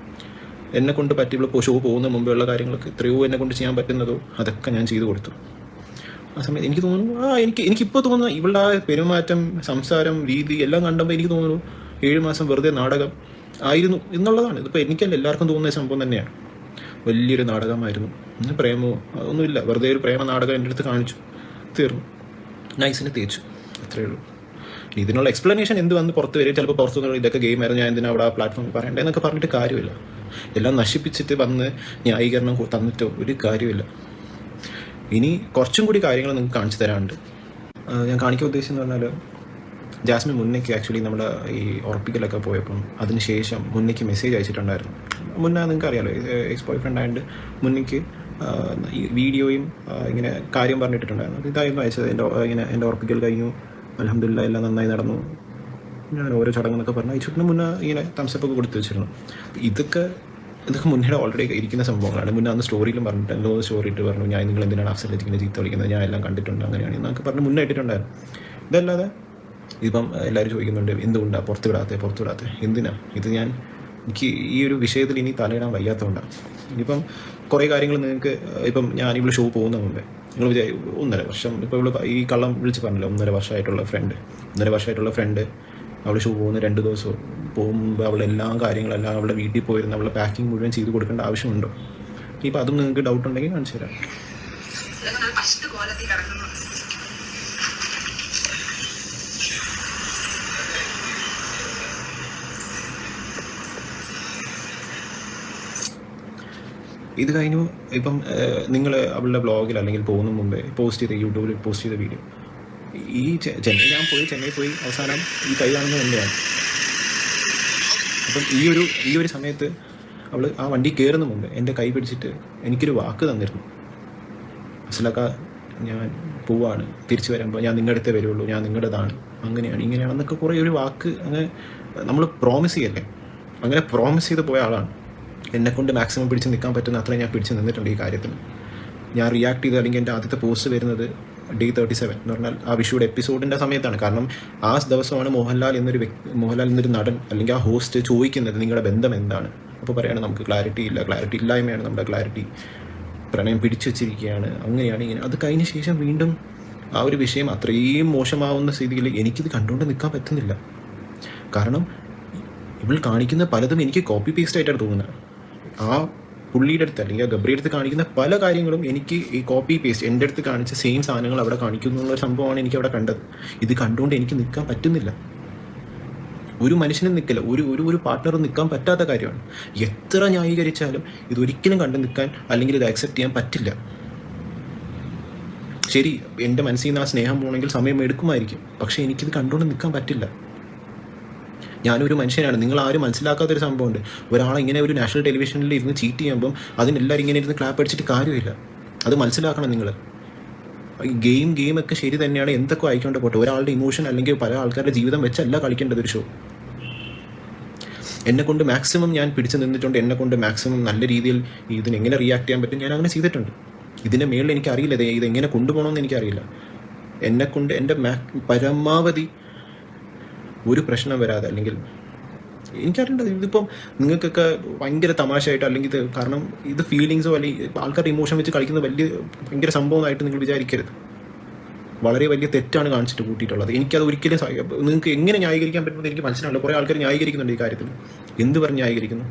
എന്നെക്കൊണ്ട് പറ്റിയുള്ള ഷോ പോകുന്ന മുമ്പെയുള്ള കാര്യങ്ങളൊക്കെ എത്രയോ എന്നെക്കൊണ്ട് ചെയ്യാൻ പറ്റുന്നതോ അതൊക്കെ ഞാൻ ചെയ്തു കൊടുത്തു. ആ സമയത്ത് എനിക്ക് തോന്നുന്നു എനിക്കിപ്പോൾ തോന്നുന്നു ഇവളുടെ ആ പെരുമാറ്റം, സംസാരം, രീതി എല്ലാം കണ്ടപ്പോൾ എനിക്ക് തോന്നുന്നു 7 മാസം വെറുതെ നാടകം ആയിരുന്നു എന്നുള്ളതാണ്. ഇതിപ്പോൾ എനിക്കല്ല, എല്ലാവർക്കും തോന്നുന്ന സംഭവം തന്നെയാണ്. വലിയൊരു നാടകമായിരുന്നു. പ്രേമമോ അതൊന്നുമില്ല, വെറുതെ ഒരു പ്രേമ നാടകം എൻ്റെ അടുത്ത് കാണിച്ചു, തീർന്നു, നൈസിനെ തേച്ചു, അത്രയേ ഉള്ളൂ. ഇതിനുള്ള എക്സ്പ്ലനേഷൻ എന്ത് വന്ന് പുറത്ത് വരും. ചിലപ്പോൾ പുറത്തു നിന്ന് ഇതൊക്കെ ഗെയിമായിരുന്നു, ഞാൻ എന്തിനാ അവിടെ ആ പ്ലാറ്റ്ഫോമിൽ പറയണ്ടേ എന്നൊക്കെ പറഞ്ഞിട്ട് കാര്യമില്ല. എല്ലാം നശിപ്പിച്ചിട്ട് വന്ന് ന്യായീകരണം തന്നിട്ടോ ഒരു കാര്യമില്ല. ഇനി കുറച്ചും കൂടി കാര്യങ്ങൾ നിങ്ങൾക്ക് കാണിച്ചു തരാനുണ്ട്. ഞാൻ കാണിക്കാൻ ഉദ്ദേശിച്ചെന്ന് പറഞ്ഞാൽ, ജാസ്മിൻ മുന്നേക്ക് ആക്ച്വലി നമ്മുടെ ഈ ഉറപ്പിക്കലൊക്കെ പോയപ്പം അതിനുശേഷം മുന്നേക്ക് മെസ്സേജ് അയച്ചിട്ടുണ്ടായിരുന്നു. മുന്നേ നിങ്ങൾക്ക് അറിയാമല്ലോ, എക്സ് ബോയ് ഫ്രണ്ട് ആയതുകൊണ്ട് മുന്നേക്ക് ഈ വീഡിയോയും ഇങ്ങനെ കാര്യം പറഞ്ഞിട്ടുണ്ടായിരുന്നു. ഇതായിരുന്നു അയച്ചത്. എൻ്റെ ഉറപ്പിക്കൽ കഴിഞ്ഞു, അൽഹംദുലില്ലാ എല്ലാം നന്നായി നടന്നു, ഞാൻ ഓരോ ചടങ്ങെന്നൊക്കെ പറഞ്ഞ് അയച്ചിട്ട് മുന്നേ ഇങ്ങനെ തംസപ്പൊക്കെ കൊടുത്തു വെച്ചിരുന്നു. ഇതൊക്കെ മുന്നേ ഓൾറെഡി ഇരിക്കുന്ന സംഭവങ്ങളാണ്. മുന്നേ അന്ന് സ്റ്റോറിയിലും പറഞ്ഞിട്ട് സ്റ്റോറി ഇട്ട് പറഞ്ഞു, ഞാൻ നിങ്ങൾ എന്തിനാണ് അഫ്സലിനെ ചീത്ത വിളിക്കുന്നത്, ഞാൻ എല്ലാം കണ്ടിട്ടുണ്ട്, അങ്ങനെയാണ് എന്നൊക്കെ പറഞ്ഞ് മുന്നേ ഇട്ടിട്ടുണ്ടായിരുന്നു. ഇതല്ലാതെ ഇപ്പം എല്ലാവരും ചോദിക്കുന്നുണ്ട് എന്തുകൊണ്ടാണ് പുറത്ത് വിടാത്ത എന്തിനാ ഇത് എനിക്ക് ഈ ഒരു വിഷയത്തിൽ ഇനി തലയിടാൻ വയ്യാത്തതുകൊണ്ടാണ്. ഇനിയിപ്പം കുറേ കാര്യങ്ങൾ നിങ്ങൾക്ക് ഇപ്പം ഞാനിവിടെ ഷോ പോകുന്ന മുമ്പേ നിങ്ങൾ 1.5 വർഷം ഇപ്പോൾ ഇവിടെ ഈ കള്ളം വിളിച്ച് പറഞ്ഞല്ലോ 1.5 വർഷമായിട്ടുള്ള ഫ്രണ്ട് അവൾ ഷോ പോകുന്ന 2 ദിവസം പോകുമ്പോൾ അവളെല്ലാ കാര്യങ്ങളെല്ലാം അവളുടെ വീട്ടിൽ പോയിരുന്ന അവളുടെ പാക്കിംഗ് മുഴുവൻ ചെയ്ത് കൊടുക്കേണ്ട ആവശ്യമുണ്ടോ? ഇനിയിപ്പോൾ അതും നിങ്ങൾക്ക് ഡൗട്ട് ഉണ്ടെങ്കിൽ കാണിച്ചു തരാം. ഇത് കഴിഞ്ഞു. ഇപ്പം നിങ്ങൾ അവളുടെ ബ്ലോഗിൽ അല്ലെങ്കിൽ പോകുന്ന മുമ്പേ യൂട്യൂബിൽ പോസ്റ്റ് ചെയ്ത വീഡിയോ ഈ ചെന്നൈ പോയി അവസാനം ഈ കൈ കാണുന്നത് തന്നെയാണ്. അപ്പം ഈ ഒരു സമയത്ത് അവൾ ആ വണ്ടി കയറുന്ന മുമ്പ് എൻ്റെ കൈ പിടിച്ചിട്ട് എനിക്കൊരു വാക്ക് തന്നിരുന്നു, മനസ്സിലാക്ക ഞാൻ പോവാണ്, തിരിച്ചു വരുമ്പോൾ ഞാൻ നിങ്ങളുടെ അടുത്തേ വരുള്ളൂ, ഞാൻ നിങ്ങളുടേതാണ്, അങ്ങനെയാണ് ഇങ്ങനെയാണെന്നൊക്കെ കുറേ ഒരു വാക്ക് അങ്ങനെ നമ്മൾ പ്രോമിസ് ചെയ്യല്ലേ. അങ്ങനെ പ്രോമിസ് ചെയ്ത് പോയ ആളാണ്. എന്നെക്കൊണ്ട് മാക്സിമം പിടിച്ച് നിൽക്കാൻ പറ്റുന്ന അത്രയും ഞാൻ പിടിച്ച് നിന്നിട്ടുണ്ട് ഈ കാര്യത്തിന്. ഞാൻ റിയാക്ട് ചെയ്ത് അല്ലെങ്കിൽ എൻ്റെ ആദ്യത്തെ പോസ്റ്റ് വരുന്നത് Day 37 എന്ന് പറഞ്ഞാൽ ആ വിഷുയുടെ എപ്പിസോഡിൻ്റെ സമയത്താണ്. കാരണം ആ ദിവസമാണ് മോഹൻലാൽ എന്നൊരു നടൻ അല്ലെങ്കിൽ ആ ഹോസ്റ്റ് ചോദിക്കുന്നത് നിങ്ങളുടെ ബന്ധം എന്താണ്. അപ്പോൾ പറയുകയാണ് നമുക്ക് ക്ലാരിറ്റി ഇല്ലായ്മയാണ് നമ്മുടെ ക്ലാരിറ്റി, പ്രണയം പിടിച്ചു വച്ചിരിക്കുകയാണ്, അങ്ങനെയാണ് ഇങ്ങനെ. അത് കഴിഞ്ഞ ശേഷം വീണ്ടും ആ ഒരു വിഷയം അത്രയും മോശമാവുന്ന സ്ഥിതിയിൽ എനിക്കിത് കണ്ടുകൊണ്ട് നിൽക്കാൻ പറ്റുന്നില്ല. കാരണം ഇവൾ കാണിക്കുന്ന പലതും എനിക്ക് കോപ്പി പേസ്റ്റ് ആയിട്ടാണ് തോന്നുന്നത്. ആ പുള്ളിയുടെ അടുത്ത് അല്ലെങ്കിൽ ആ ഗബ്രിയുടെ അടുത്ത് കാണിക്കുന്ന പല കാര്യങ്ങളും എനിക്ക് ഈ കോപ്പി പേസ്റ്റ് എൻ്റെ അടുത്ത് കാണിച്ച സെയിം സാധനങ്ങൾ അവിടെ കാണിക്കുന്നു എന്നുള്ള സംഭവമാണ് എനിക്ക് അവിടെ കണ്ടത്. ഇത് കണ്ടുകൊണ്ട് എനിക്ക് നിൽക്കാൻ പറ്റുന്നില്ല. ഒരു മനുഷ്യനും നിൽക്കില്ല, ഒരു പാർട്ട്ണറും നിൽക്കാൻ പറ്റാത്ത കാര്യമാണ്. എത്ര ന്യായീകരിച്ചാലും ഇതൊരിക്കലും കണ്ടു നിൽക്കാൻ അല്ലെങ്കിൽ ഇത് അക്സെപ്റ്റ് ചെയ്യാൻ പറ്റില്ല. ശരി, എൻ്റെ മനസ്സിൽ നിന്ന് ആ സ്നേഹം പോകണമെങ്കിൽ സമയം എടുക്കുമായിരിക്കും, പക്ഷേ എനിക്കിത് കണ്ടുകൊണ്ട് നിൽക്കാൻ പറ്റില്ല. ഞാനൊരു മനുഷ്യനാണ്. നിങ്ങൾ ആരും മനസ്സിലാക്കാത്തൊരു സംഭവമുണ്ട്. ഒരാളെ ഇങ്ങനെ ഒരു നാഷണൽ ടെലിവിഷനിൽ ഇരുന്ന് ചീറ്റ് ചെയ്യുമ്പം അതിനെല്ലാവരും ഇങ്ങനെ ഇരുന്ന് ക്ലാപ്പ് അടിച്ചിട്ട് കാര്യമില്ല. അത് മനസ്സിലാക്കണം നിങ്ങൾ. ഗെയിം ഒക്കെ ശരി തന്നെയാണ്, എന്തൊക്കെ ആയിക്കൊണ്ട് പോട്ടെ. ഒരാളുടെ ഇമോഷൻ അല്ലെങ്കിൽ പല ആൾക്കാരുടെ ജീവിതം വെച്ചല്ല കളിക്കേണ്ടത് ഒരു ഷോ. എന്നെക്കൊണ്ട് മാക്സിമം ഞാൻ പിടിച്ചു നിന്നിട്ടുണ്ട്. എന്നെക്കൊണ്ട് മാക്സിമം നല്ല രീതിയിൽ ഇതിനെങ്ങനെ റിയാക്ട് ചെയ്യാൻ പറ്റും ഞാൻ അങ്ങനെ ചെയ്തിട്ടുണ്ട്. ഇതിൻ്റെ മേളിൽ എനിക്കറിയില്ല ഇതെങ്ങനെ കൊണ്ടുപോകണമെന്ന് എനിക്കറിയില്ല. എന്നെക്കൊണ്ട് എൻ്റെ പരമാവധി ഒരു പ്രശ്നം വരാതെ, അല്ലെങ്കിൽ എനിക്കറിയേണ്ടത് ഇതിപ്പം നിങ്ങൾക്കൊക്കെ ഭയങ്കര തമാശയായിട്ട് അല്ലെങ്കിൽ ഇത് കാരണം ഇത് ഫീലിങ്സോ അല്ലെങ്കിൽ ആൾക്കാരുടെ ഇമോഷൻ വെച്ച് കളിക്കുന്ന ഭയങ്കര സംഭവമായിട്ട് നിങ്ങൾ വിചാരിക്കരുത്. വളരെ വലിയ തെറ്റാണ് കാണിച്ചിട്ട് കൂട്ടിയിട്ടുള്ളത്. എനിക്കത് ഒരിക്കലും നിങ്ങൾക്ക് എങ്ങനെ ന്യായീകരിക്കാൻ പറ്റുമെന്ന് എനിക്ക് മനസ്സിലാവില്ല. കുറേ ആൾക്കാർ ന്യായീകരിക്കുന്നുണ്ട് ഈ കാര്യത്തിൽ. എന്ത് പറഞ്ഞ് ന്യായീകരിക്കുന്നു?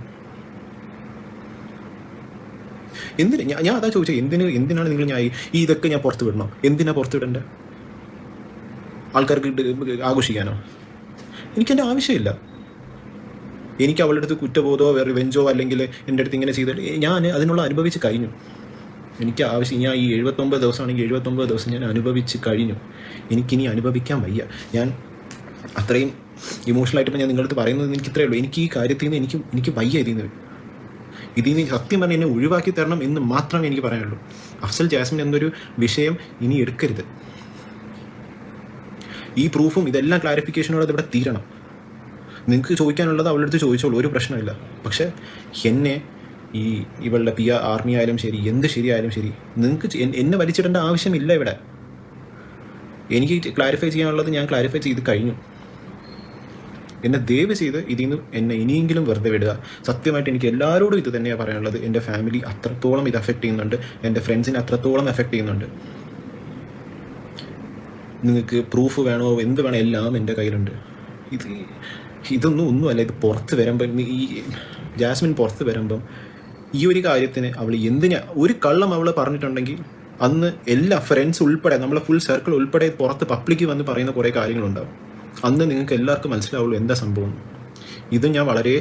ഞാൻ അതാ ചോദിച്ചത്, എന്തിനാണ് നിങ്ങൾ ഇതൊക്കെ ഞാൻ പുറത്ത് വിടണോ? എന്തിനാ പുറത്ത് വിടണ്ടേ? ആൾക്കാർക്ക് ആഘോഷിക്കാനോ? എനിക്കെൻ്റെ ആവശ്യമില്ല. എനിക്ക് അവളുടെ അടുത്ത് കുറ്റബോധമോ റിവെഞ്ചോ അല്ലെങ്കിൽ എൻ്റെ അടുത്ത് ഇങ്ങനെ ചെയ്തിട്ട് ഞാൻ അതിനുള്ള അനുഭവിച്ച് കഴിഞ്ഞു. എനിക്ക് ആവശ്യം ഞാൻ ഈ 79 ദിവസമാണെങ്കിൽ 79 ദിവസം ഞാൻ അനുഭവിച്ച് കഴിഞ്ഞു. എനിക്കിനി അനുഭവിക്കാൻ വയ്യ. ഞാൻ അത്രയും ഇമോഷണലായിട്ട് ഞാൻ നിങ്ങളുടെ അടുത്ത് പറയുന്നത് എനിക്ക് ഇത്രയേ ഉള്ളൂ. എനിക്ക് ഈ കാര്യത്തിൽ നിന്ന് എനിക്ക് വയ്യ. ഇതിൽ നിന്ന് സത്യം പറഞ്ഞാൽ എന്നെ ഒഴിവാക്കി തരണം എന്ന് മാത്രമേ എനിക്ക് പറയാനുള്ളൂ. അഫ്സൽ ജാസ്മിൻ എന്നൊരു വിഷയം ഇനി എടുക്കരുത്. ഈ പ്രൂഫും ഇതെല്ലാം ക്ലാരിഫിക്കേഷനോടെ ഇവിടെ തീരണം. നിങ്ങൾക്ക് ചോദിക്കാനുള്ളത് അവളുടെ അടുത്ത് ചോദിച്ചോളൂ, ഒരു പ്രശ്നമില്ല. പക്ഷേ ഇവളുടെ ആർമി ആയാലും ശരി, എന്ത് ശരിയായാലും ശരി, നിങ്ങൾക്ക് എന്നെ വലിച്ചിടേണ്ട ആവശ്യമില്ല ഇവിടെ. എനിക്ക് ക്ലാരിഫൈ ചെയ്യാനുള്ളത് ഞാൻ ക്ലാരിഫൈ ചെയ്ത് കഴിഞ്ഞു. എന്നെ ദയവ് ചെയ്ത് ഇതിൽ നിന്ന് എന്നെ ഇനിയെങ്കിലും വെറുതെ വിടുക. സത്യമായിട്ട് എനിക്ക് എല്ലാവരോടും ഇത് തന്നെയാണ് പറയാനുള്ളത്. എൻ്റെ ഫാമിലി അത്രത്തോളം ഇത് അഫക്റ്റ് ചെയ്യുന്നുണ്ട്, എൻ്റെ ഫ്രണ്ട്സിനെ അത്രത്തോളം എഫക്റ്റ് ചെയ്യുന്നുണ്ട്. നിങ്ങൾക്ക് പ്രൂഫ് വേണോ എന്ത് വേണോ എല്ലാം എൻ്റെ കയ്യിലുണ്ട്. ഒന്നുമല്ല. ഇത് പുറത്ത് വരുമ്പം ഈ ജാസ്മിൻ പുറത്ത് വരുമ്പം ഈ ഒരു കാര്യത്തിന് അവൾ ഒരു കള്ളം അവൾ പറഞ്ഞിട്ടുണ്ടെങ്കിൽ അന്ന് എല്ലാ ഫ്രണ്ട്സ് ഉൾപ്പെടെ നമ്മളെ ഫുൾ സർക്കിൾ ഉൾപ്പെടെ പുറത്ത് പബ്ലിക്ക് വന്ന് പറയുന്ന കുറേ കാര്യങ്ങളുണ്ടാവും. അന്ന് നിങ്ങൾക്ക് എല്ലാവർക്കും മനസ്സിലാവുള്ളൂ എന്താ സംഭവം. ഇത് ഞാൻ വളരെ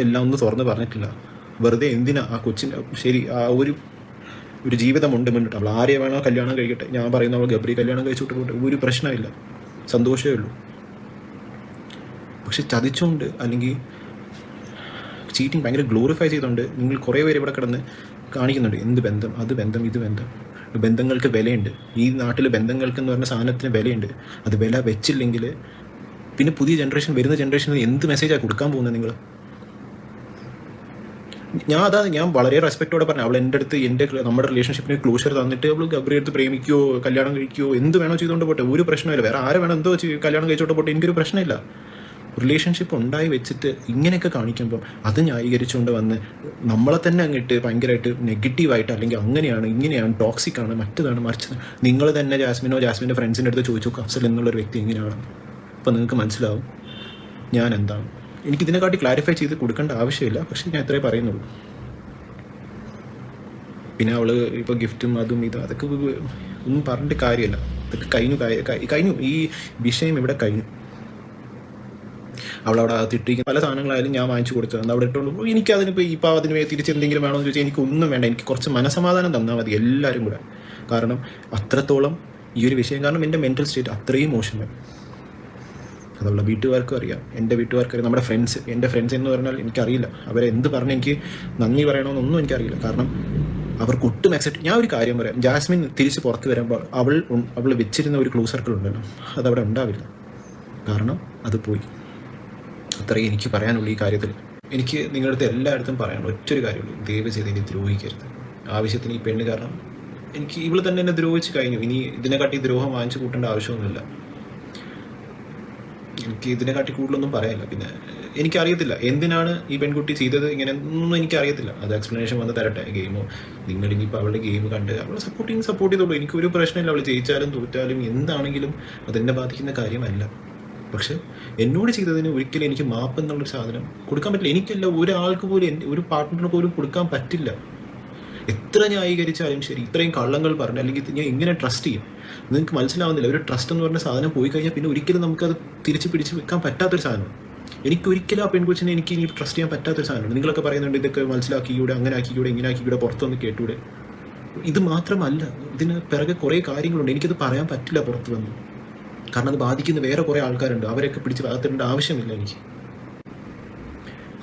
എല്ലാം ഒന്ന് തുറന്ന് പറഞ്ഞിട്ടില്ല. വെറുതെ എന്തിനാ ആ കൊച്ചിൻ്റെ ശരി ആ ഒരു ജീവിതമുണ്ട് മുന്നിട്ട്. അവൾ ആരെ വേണോ കല്യാണം കഴിക്കട്ടെ. ഞാൻ പറയുന്ന അവൾ ഗബ്രി കല്യാണം കഴിച്ചിട്ട് പോട്ടെ, ഒരു പ്രശ്നമില്ല, സന്തോഷമേ ഉള്ളൂ. പക്ഷെ ചതിച്ചുകൊണ്ട് അല്ലെങ്കിൽ ചീറ്റിങ് ഭയങ്കര ഗ്ലോറിഫൈ ചെയ്തുകൊണ്ട് നിങ്ങൾ കുറേ പേര് ഇവിടെ കിടന്ന് കാണിക്കുന്നുണ്ട്. എന്ത് ബന്ധം, അത് ബന്ധം, ഇത് ബന്ധം. ബന്ധങ്ങൾക്ക് വിലയുണ്ട്. ഈ നാട്ടിൽ ബന്ധങ്ങൾക്ക് എന്ന് പറഞ്ഞ സാധനത്തിന് വിലയുണ്ട്. അത് വില വെച്ചില്ലെങ്കിൽ പിന്നെ വരുന്ന ജനറേഷനിൽ എന്ത് മെസ്സേജാണ് കൊടുക്കാൻ പോകുന്നത്? ഞാൻ വളരെ റെസ്പെക്റ്റോടെ പറഞ്ഞു. അവൾ എൻ്റെ അടുത്ത് നമ്മുടെ റിലേഷൻഷിപ്പിന് ക്ലോഷർ തന്നിട്ട് അവൾ ഗബ്രിയെ അടുത്ത് പ്രേമിക്കുകയോ കല്യാണം കഴിക്കുകയോ എന്ത് വേണോ ചെയ്തുകൊണ്ട് പോട്ടെ, ഒരു പ്രശ്നമില്ല. വേറെ ആരെ വേണം എന്തോ കല്യാണം കഴിച്ചോട്ട് പോട്ടെ, എനിക്കൊരു പ്രശ്നമില്ല. റിലേഷൻഷിപ്പ് ഉണ്ടായി വെച്ചിട്ട് ഇങ്ങനെയൊക്കെ കാണിക്കുമ്പോൾ അത് ന്യായീകരിച്ചുകൊണ്ട് വന്ന് നമ്മളെ തന്നെ അങ്ങിട്ട് ഭയങ്കരമായിട്ട് നെഗറ്റീവായിട്ട്, അല്ലെങ്കിൽ അങ്ങനെയാണ് ഇങ്ങനെയാണ് ടോക്സിക് ആണ് മറ്റതാണ് മറിച്ചത്. നിങ്ങൾ തന്നെ ജാസ്മിൻ്റെ ഫ്രണ്ട്സിൻ്റെ അടുത്ത് ചോദിച്ചു നോക്കുക അഫ്സൽ എന്നുള്ളൊരു വ്യക്തി എങ്ങനെയാണ്. അപ്പോൾ നിങ്ങൾക്ക് മനസ്സിലാവും ഞാൻ എന്താണ്. എനിക്കിതിനെക്കാട്ടി ക്ലാരിഫൈ ചെയ്ത് കൊടുക്കേണ്ട ആവശ്യമില്ല, പക്ഷേ ഞാൻ ഇത്രേ പറയുന്നുള്ളൂ. പിന്നെ അവൾ ഇപ്പോൾ ഗിഫ്റ്റും അതും ഇതും അതൊക്കെ ഒന്നും പറഞ്ഞിട്ട് കാര്യമില്ല. അതൊക്കെ കഴിഞ്ഞു. ഈ വിഷയം ഇവിടെ കഴിഞ്ഞു. അവളവിടെ തിട്ടിരിക്കുന്ന പല സാധനങ്ങളായാലും ഞാൻ വാങ്ങിച്ചു കൊടുത്തത് അവിടെ ഇട്ടുള്ളൂ. എനിക്കതിനിപ്പോൾ ഇപ്പോൾ അതിന് തിരിച്ചെന്തെങ്കിലും വേണമെന്ന് ചോദിച്ചാൽ എനിക്കൊന്നും വേണ്ട. എനിക്ക് കുറച്ച് മനസമാധാനം തന്നാൽ മതി എല്ലാവരും കൂടെ. കാരണം അത്രത്തോളം ഈ ഒരു വിഷയം, കാരണം എൻ്റെ മെൻ്റൽ സ്റ്റേറ്റ് അത്രയും മോശമായി. അതുള്ള വീട്ടുകാർക്കും അറിയാം, എൻ്റെ വീട്ടുകാർക്കറിയാം, നമ്മുടെ എൻ്റെ ഫ്രണ്ട്സ് എന്ന് പറഞ്ഞാൽ എനിക്കറിയില്ല അവരെ എന്ത് പറഞ്ഞ് എനിക്ക് നന്ദി പറയണമെന്നൊന്നും എനിക്കറിയില്ല. കാരണം അവർക്ക് ഒട്ടും അക്സെപ്റ്റ്. ഞാൻ ഒരു കാര്യം പറയാം, ജാസ്മിൻ തിരിച്ച് പുറത്ത് വരുമ്പോൾ അവൾ വെച്ചിരുന്ന ഒരു ക്ലോസ് സർക്കിൾ ഉണ്ടല്ലോ, അതവിടെ ഉണ്ടാവില്ല. കാരണം അത് പോയി. അത്രയും എനിക്ക് പറയാനുള്ളൂ ഈ കാര്യത്തിൽ. എനിക്ക് നിങ്ങളുടെ അടുത്ത് എല്ലായിടത്തും പറയാനുള്ള ഒറ്റൊരു കാര്യമുള്ളൂ, ദയവ് ചെയ്ത് എന്നെ ദ്രോഹിക്കരുത്. ആവശ്യത്തിന് ഈ പെണ്ണ് കാരണം എനിക്ക് ഇവൾ തന്നെ എന്നെ ദ്രോഹിച്ച് കഴിഞ്ഞു. ഇനി ഇതിനെക്കാട്ടി ദ്രോഹം വാങ്ങിച്ചു കൂട്ടേണ്ട ആവശ്യമൊന്നുമില്ല. എനിക്ക് ഇതിനെക്കാട്ടി കൂടുതലൊന്നും പറയാനില്ല. പിന്നെ എനിക്കറിയത്തില്ല എന്തിനാണ് ഈ പെൺകുട്ടി ചെയ്തത് ഇങ്ങനെ ഒന്നും എനിക്കറിയത്തില്ല. അത് എക്സ്പ്ലനേഷൻ വന്ന് തരട്ടെ. ഗെയിമോ നിങ്ങൾ ഇനിയിപ്പോൾ അവളുടെ ഗെയിം കണ്ട് അവളെ സപ്പോർട്ട് ചെയ്തോളൂ. എനിക്കൊരു പ്രശ്നമില്ല. അവൾ ജയിച്ചാലും തോറ്റാലും എന്താണെങ്കിലും അതെന്നെ ബാധിക്കുന്ന കാര്യമല്ല. പക്ഷെ എന്നോട് ചെയ്തതിന് ഒരിക്കലും എനിക്ക് മാപ്പ് എന്നുള്ളൊരു സാധനം കൊടുക്കാൻ പറ്റില്ല. എനിക്കല്ല, ഒരാൾക്ക് പോലും, ഒരു പാർട്ട്ണറിന് പോലും കൊടുക്കാൻ പറ്റില്ല. എത്ര ന്യായീകരിച്ചാലും ശരി, ഇത്രയും കള്ളങ്ങൾ പറഞ്ഞ് അല്ലെങ്കിൽ ഞാൻ എങ്ങനെ ട്രസ്റ്റ് ചെയ്യും? നിങ്ങൾക്ക് മനസ്സിലാവുന്നില്ല. ഒരു ട്രസ്റ്റ് എന്ന് പറഞ്ഞ സാധനം പോയി കഴിഞ്ഞാൽ പിന്നെ ഒരിക്കലും നമുക്കത് തിരിച്ച് പിടിച്ച് വെക്കാൻ പറ്റാത്തൊരു സാധനം. എനിക്കൊരിക്കലും ആ പെൺകൊച്ചിനെ എനിക്ക് ഇനി ട്രസ്റ്റ് ചെയ്യാൻ പറ്റാത്തൊരു സാധനമാണ്. നിങ്ങളൊക്കെ പറയുന്നുണ്ട് ഇതൊക്കെ മനസ്സിലാക്കിക്കൂടെ, അങ്ങനെ ആക്കിക്കൂടെ, ഇങ്ങനെ ആക്കിക്കൂടെ, പുറത്തൊന്ന് കേട്ടൂടെ. ഇത് മാത്രമല്ല, ഇതിന് പിറകെ കുറേ കാര്യങ്ങളുണ്ട്. എനിക്കത് പറയാൻ പറ്റില്ല പുറത്ത് വന്ന്. കാരണം അത് ബാധിക്കുന്ന വേറെ കുറേ ആൾക്കാരുണ്ട്. അവരെയൊക്കെ പിടിച്ച് വളർത്തേണ്ട ആവശ്യമില്ല എനിക്ക്.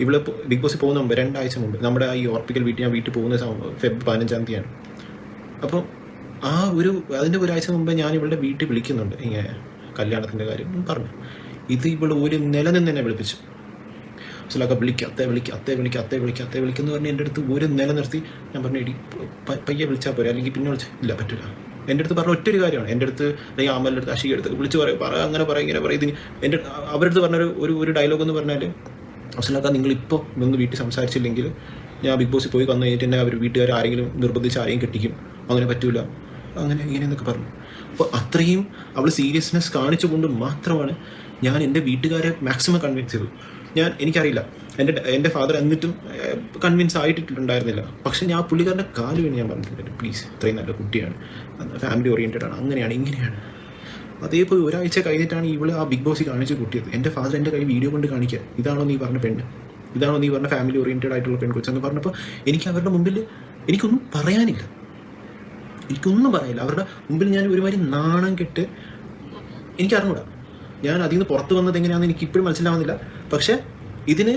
ഇവിടെ ബിഗ് ബോസിൽ പോകുന്ന മുമ്പ് 2 ആഴ്ച മുമ്പ് നമ്മുടെ ഈ ഓർപ്പിക്കൽ ഞാൻ വീട്ടിൽ പോകുന്ന ഫെബ്രുവരി 15-ാം തീയതിയാണ്. അപ്പോൾ അതിൻ്റെ ഒരാഴ്ച മുമ്പ് ഞാൻ ഇവളുടെ വീട്ടിൽ വിളിക്കുന്നുണ്ട് ഇങ്ങനെ കല്യാണത്തിൻ്റെ കാര്യം പറഞ്ഞു. ഇത് ഇവൾ ഒരു നില നിന്ന് തന്നെ വിളിപ്പിച്ചു. അസലൊക്കെ അത്തെ വിളിക്കുന്നു പറഞ്ഞ് എൻ്റെ അടുത്ത് ഒരു നില നിർത്തി. ഞാൻ പറഞ്ഞു എടി പയ്യെ വിളിച്ചാൽ പോരെ, അല്ലെങ്കിൽ പിന്നെ വിളിച്ചാൽ ഇല്ല പറ്റില്ല. എൻ്റെ അടുത്ത് പറഞ്ഞ ഒറ്റൊരു കാര്യമാണ്. എൻ്റെ അടുത്ത് അല്ലെങ്കിൽ അമ്മയുടെ അടുത്ത് അഷിയുടെ അടുത്ത് വിളിച്ച് അങ്ങനെ പറയും. ഇതിന് എൻ്റെ അവരുടെ അടുത്ത് പറഞ്ഞൊരു ഒരു ഡയലോഗ് എന്ന് പറഞ്ഞാൽ, അഫ്സലൊക്കെ നിങ്ങളിപ്പോൾ ഒന്ന് വീട്ടിൽ സംസാരിച്ചില്ലെങ്കിൽ ഞാൻ ബിഗ് ബോസിൽ പോയി വന്നു കഴിഞ്ഞിട്ട് തന്നെ അവർ വീട്ടുകാർ ആരെങ്കിലും നിർബന്ധിച്ച് ആരെയും കെട്ടിക്കും, അങ്ങനെ പറ്റൂല, അങ്ങനെ ഇങ്ങനെയെന്നൊക്കെ പറഞ്ഞു. അപ്പോൾ അത്രയും അവൾ സീരിയസ്നെസ് കാണിച്ചുകൊണ്ട് മാത്രമാണ് ഞാൻ എൻ്റെ വീട്ടുകാരെ മാക്സിമം കൺവിൻസ് ചെയ്തു. എനിക്കറിയില്ല, എൻ്റെ ഫാദർ എന്നിട്ടും കൺവിൻസ് ആയിട്ടുണ്ടായിരുന്നില്ല. പക്ഷെ ഞാൻ പുള്ളിക്കാരൻ്റെ കാല് വേണ്ടി ഞാൻ പറഞ്ഞിട്ടുണ്ട്, പ്ലീസ് ഇത്രയും നല്ല കുട്ടിയാണ്, ഫാമിലി ഓറിയൻറ്റഡ് ആണ്, അങ്ങനെയാണ് ഇങ്ങനെയാണ്. അതേപോലെ ഒരാഴ്ച കഴിഞ്ഞിട്ടാണ് ഇവള് ആ ബിഗ് ബോസിൽ കാണിച്ച് കൂട്ടിയത്. എൻ്റെ ഫാദർ എൻ്റെ കയ്യിൽ വീഡിയോ കൊണ്ട് കാണിക്കുക, ഇതാണോ നീ പറഞ്ഞ പെണ്ണ്, ഇതാണോ നീ പറഞ്ഞ ഫാമിലി ഓറിയൻറ്റഡ് ആയിട്ടുള്ള പെൺകൊച്ചെന്ന് പറഞ്ഞപ്പോൾ എനിക്ക് അവരുടെ മുമ്പിൽ എനിക്കൊന്നും പറയാനില്ല. അവരുടെ മുമ്പിൽ ഞാൻ ഒരുമാതിരി നാണം കെട്ട്, എനിക്കറിഞ്ഞൂടാ ഞാൻ അതിൽ നിന്ന് പുറത്ത് വന്നത് എങ്ങനെയാണെന്ന് എനിക്ക് ഇപ്പോഴും മനസ്സിലാവുന്നില്ല. പക്ഷേ ഇതിന്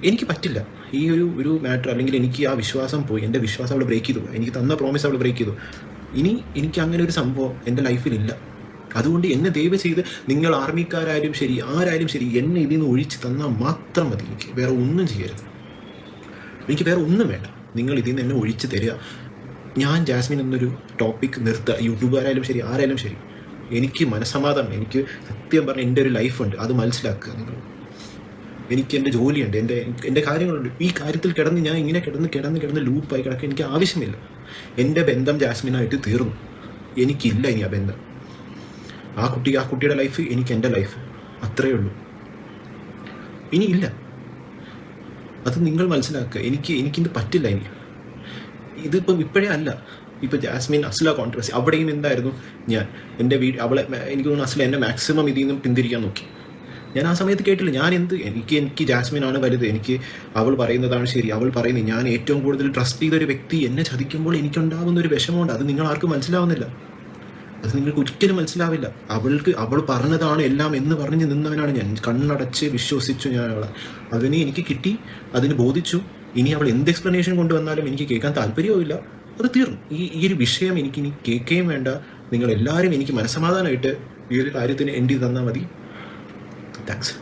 എനിക്ക് പറ്റില്ല. ഈ ഒരു മാറ്റർ, അല്ലെങ്കിൽ എനിക്ക് ആ വിശ്വാസം പോയി, എൻ്റെ വിശ്വാസം അവൾ ബ്രേക്ക് ചെയ്തു, എനിക്ക് തന്ന പ്രോമിസ് അവൾ ബ്രേക്ക് ചെയ്തു. ഇനി എനിക്ക് അങ്ങനെ ഒരു സംഭവം എൻ്റെ ലൈഫിലില്ല. അതുകൊണ്ട് എന്നെ ദയവ് ചെയ്ത് നിങ്ങൾ ആർമിക്കാരായാലും ശരി, ആരായാലും ശരി, എന്നെ ഇതിൽ നിന്ന് ഒഴിച്ച് തന്നാൽ മാത്രം മതി. എനിക്ക് വേറെ ഒന്നും ചെയ്യരുത്, എനിക്ക് വേറെ ഒന്നും വേണ്ട. നിങ്ങൾ ഇതിൽ നിന്ന് എന്നെ ഒഴിച്ച് തരിക. ഞാൻ ജാസ്മിൻ എന്നൊരു ടോപ്പിക് നിർത്തുക. യൂട്യൂബുകാരായാലും ശരി, ആരായാലും ശരി, എനിക്ക് മനസ്സമാധാനം, എനിക്ക് സത്യം പറഞ്ഞാൽ എൻ്റെ ഒരു ലൈഫുണ്ട്, അത് മനസ്സിലാക്കുക നിങ്ങൾ. എനിക്ക് എൻ്റെ ജോലിയുണ്ട്, എൻ്റെ കാര്യങ്ങളുണ്ട്. ഈ കാര്യത്തിൽ ഞാൻ ഇങ്ങനെ കിടന്ന് ലൂപ്പായി കിടക്കുക എനിക്ക് ആവശ്യമില്ല. എൻ്റെ ബന്ധം ജാസ്മിനായിട്ട് തീർന്നു. എനിക്കില്ല ഇനി ആ ബന്ധം. ആ കുട്ടിയുടെ ലൈഫ്, എനിക്ക് എൻ്റെ ലൈഫ്, അത്രയേ ഉള്ളൂ. ഇനിയില്ല. അത് നിങ്ങൾ മനസ്സിലാക്കുക. എനിക്കിത് പറ്റില്ല. ഇതിപ്പം ഇപ്പോഴേ അല്ല. ഇപ്പോൾ ജാസ്മിൻ അസ്ല കോൺട്രവേഴ്സി, അവിടെയും എന്തായിരുന്നു ഞാൻ എൻ്റെ അവളെ എനിക്ക് തോന്നുന്നു അസ്ല എന്നെ മാക്സിമം ഇതിൽ നിന്നും പിന്തിരിക്കാൻ നോക്കി. ഞാൻ ആ സമയത്ത് കേട്ടില്ല. എനിക്ക് ജാസ്മിനാണ് വലുത്, എനിക്ക് അവൾ പറയുന്നതാണ് ശരി, അവൾ പറയുന്നത് ഞാൻ ഏറ്റവും കൂടുതൽ ട്രസ്റ്റ് ചെയ്തൊരു വ്യക്തി എന്നെ ചതിക്കുമ്പോൾ എനിക്കുണ്ടാകുന്ന ഒരു വിഷമമുണ്ട്. അത് നിങ്ങൾ ആർക്കും മനസ്സിലാവുന്നില്ല, അത് നിങ്ങൾക്ക് ഒരിക്കലും മനസ്സിലാവില്ല. അവൾ പറഞ്ഞതാണ് എല്ലാം എന്ന് പറഞ്ഞ് നിന്നവനാണ് ഞാൻ. കണ്ണടച്ച് വിശ്വസിച്ചു ഞാൻ അവളെ. അതിന് എനിക്ക് കിട്ടി, അതിന് ബോധിച്ചു. ഇനി അവൾ എന്ത് എക്സ്പ്ലനേഷൻ കൊണ്ടുവന്നാലും എനിക്ക് കേൾക്കാൻ താല്പര്യവുമില്ല. അത് തീർന്നു. ഈ ഒരു വിഷയം എനിക്കിനി കേൾക്കുകയും വേണ്ട. നിങ്ങളെല്ലാവരും എനിക്ക് മനസ്സമാധാനമായിട്ട് ഈ ഒരു കാര്യത്തിന് എൻഡ് ചെയ്ത് തന്നാൽ മതി. താങ്ക്സ്.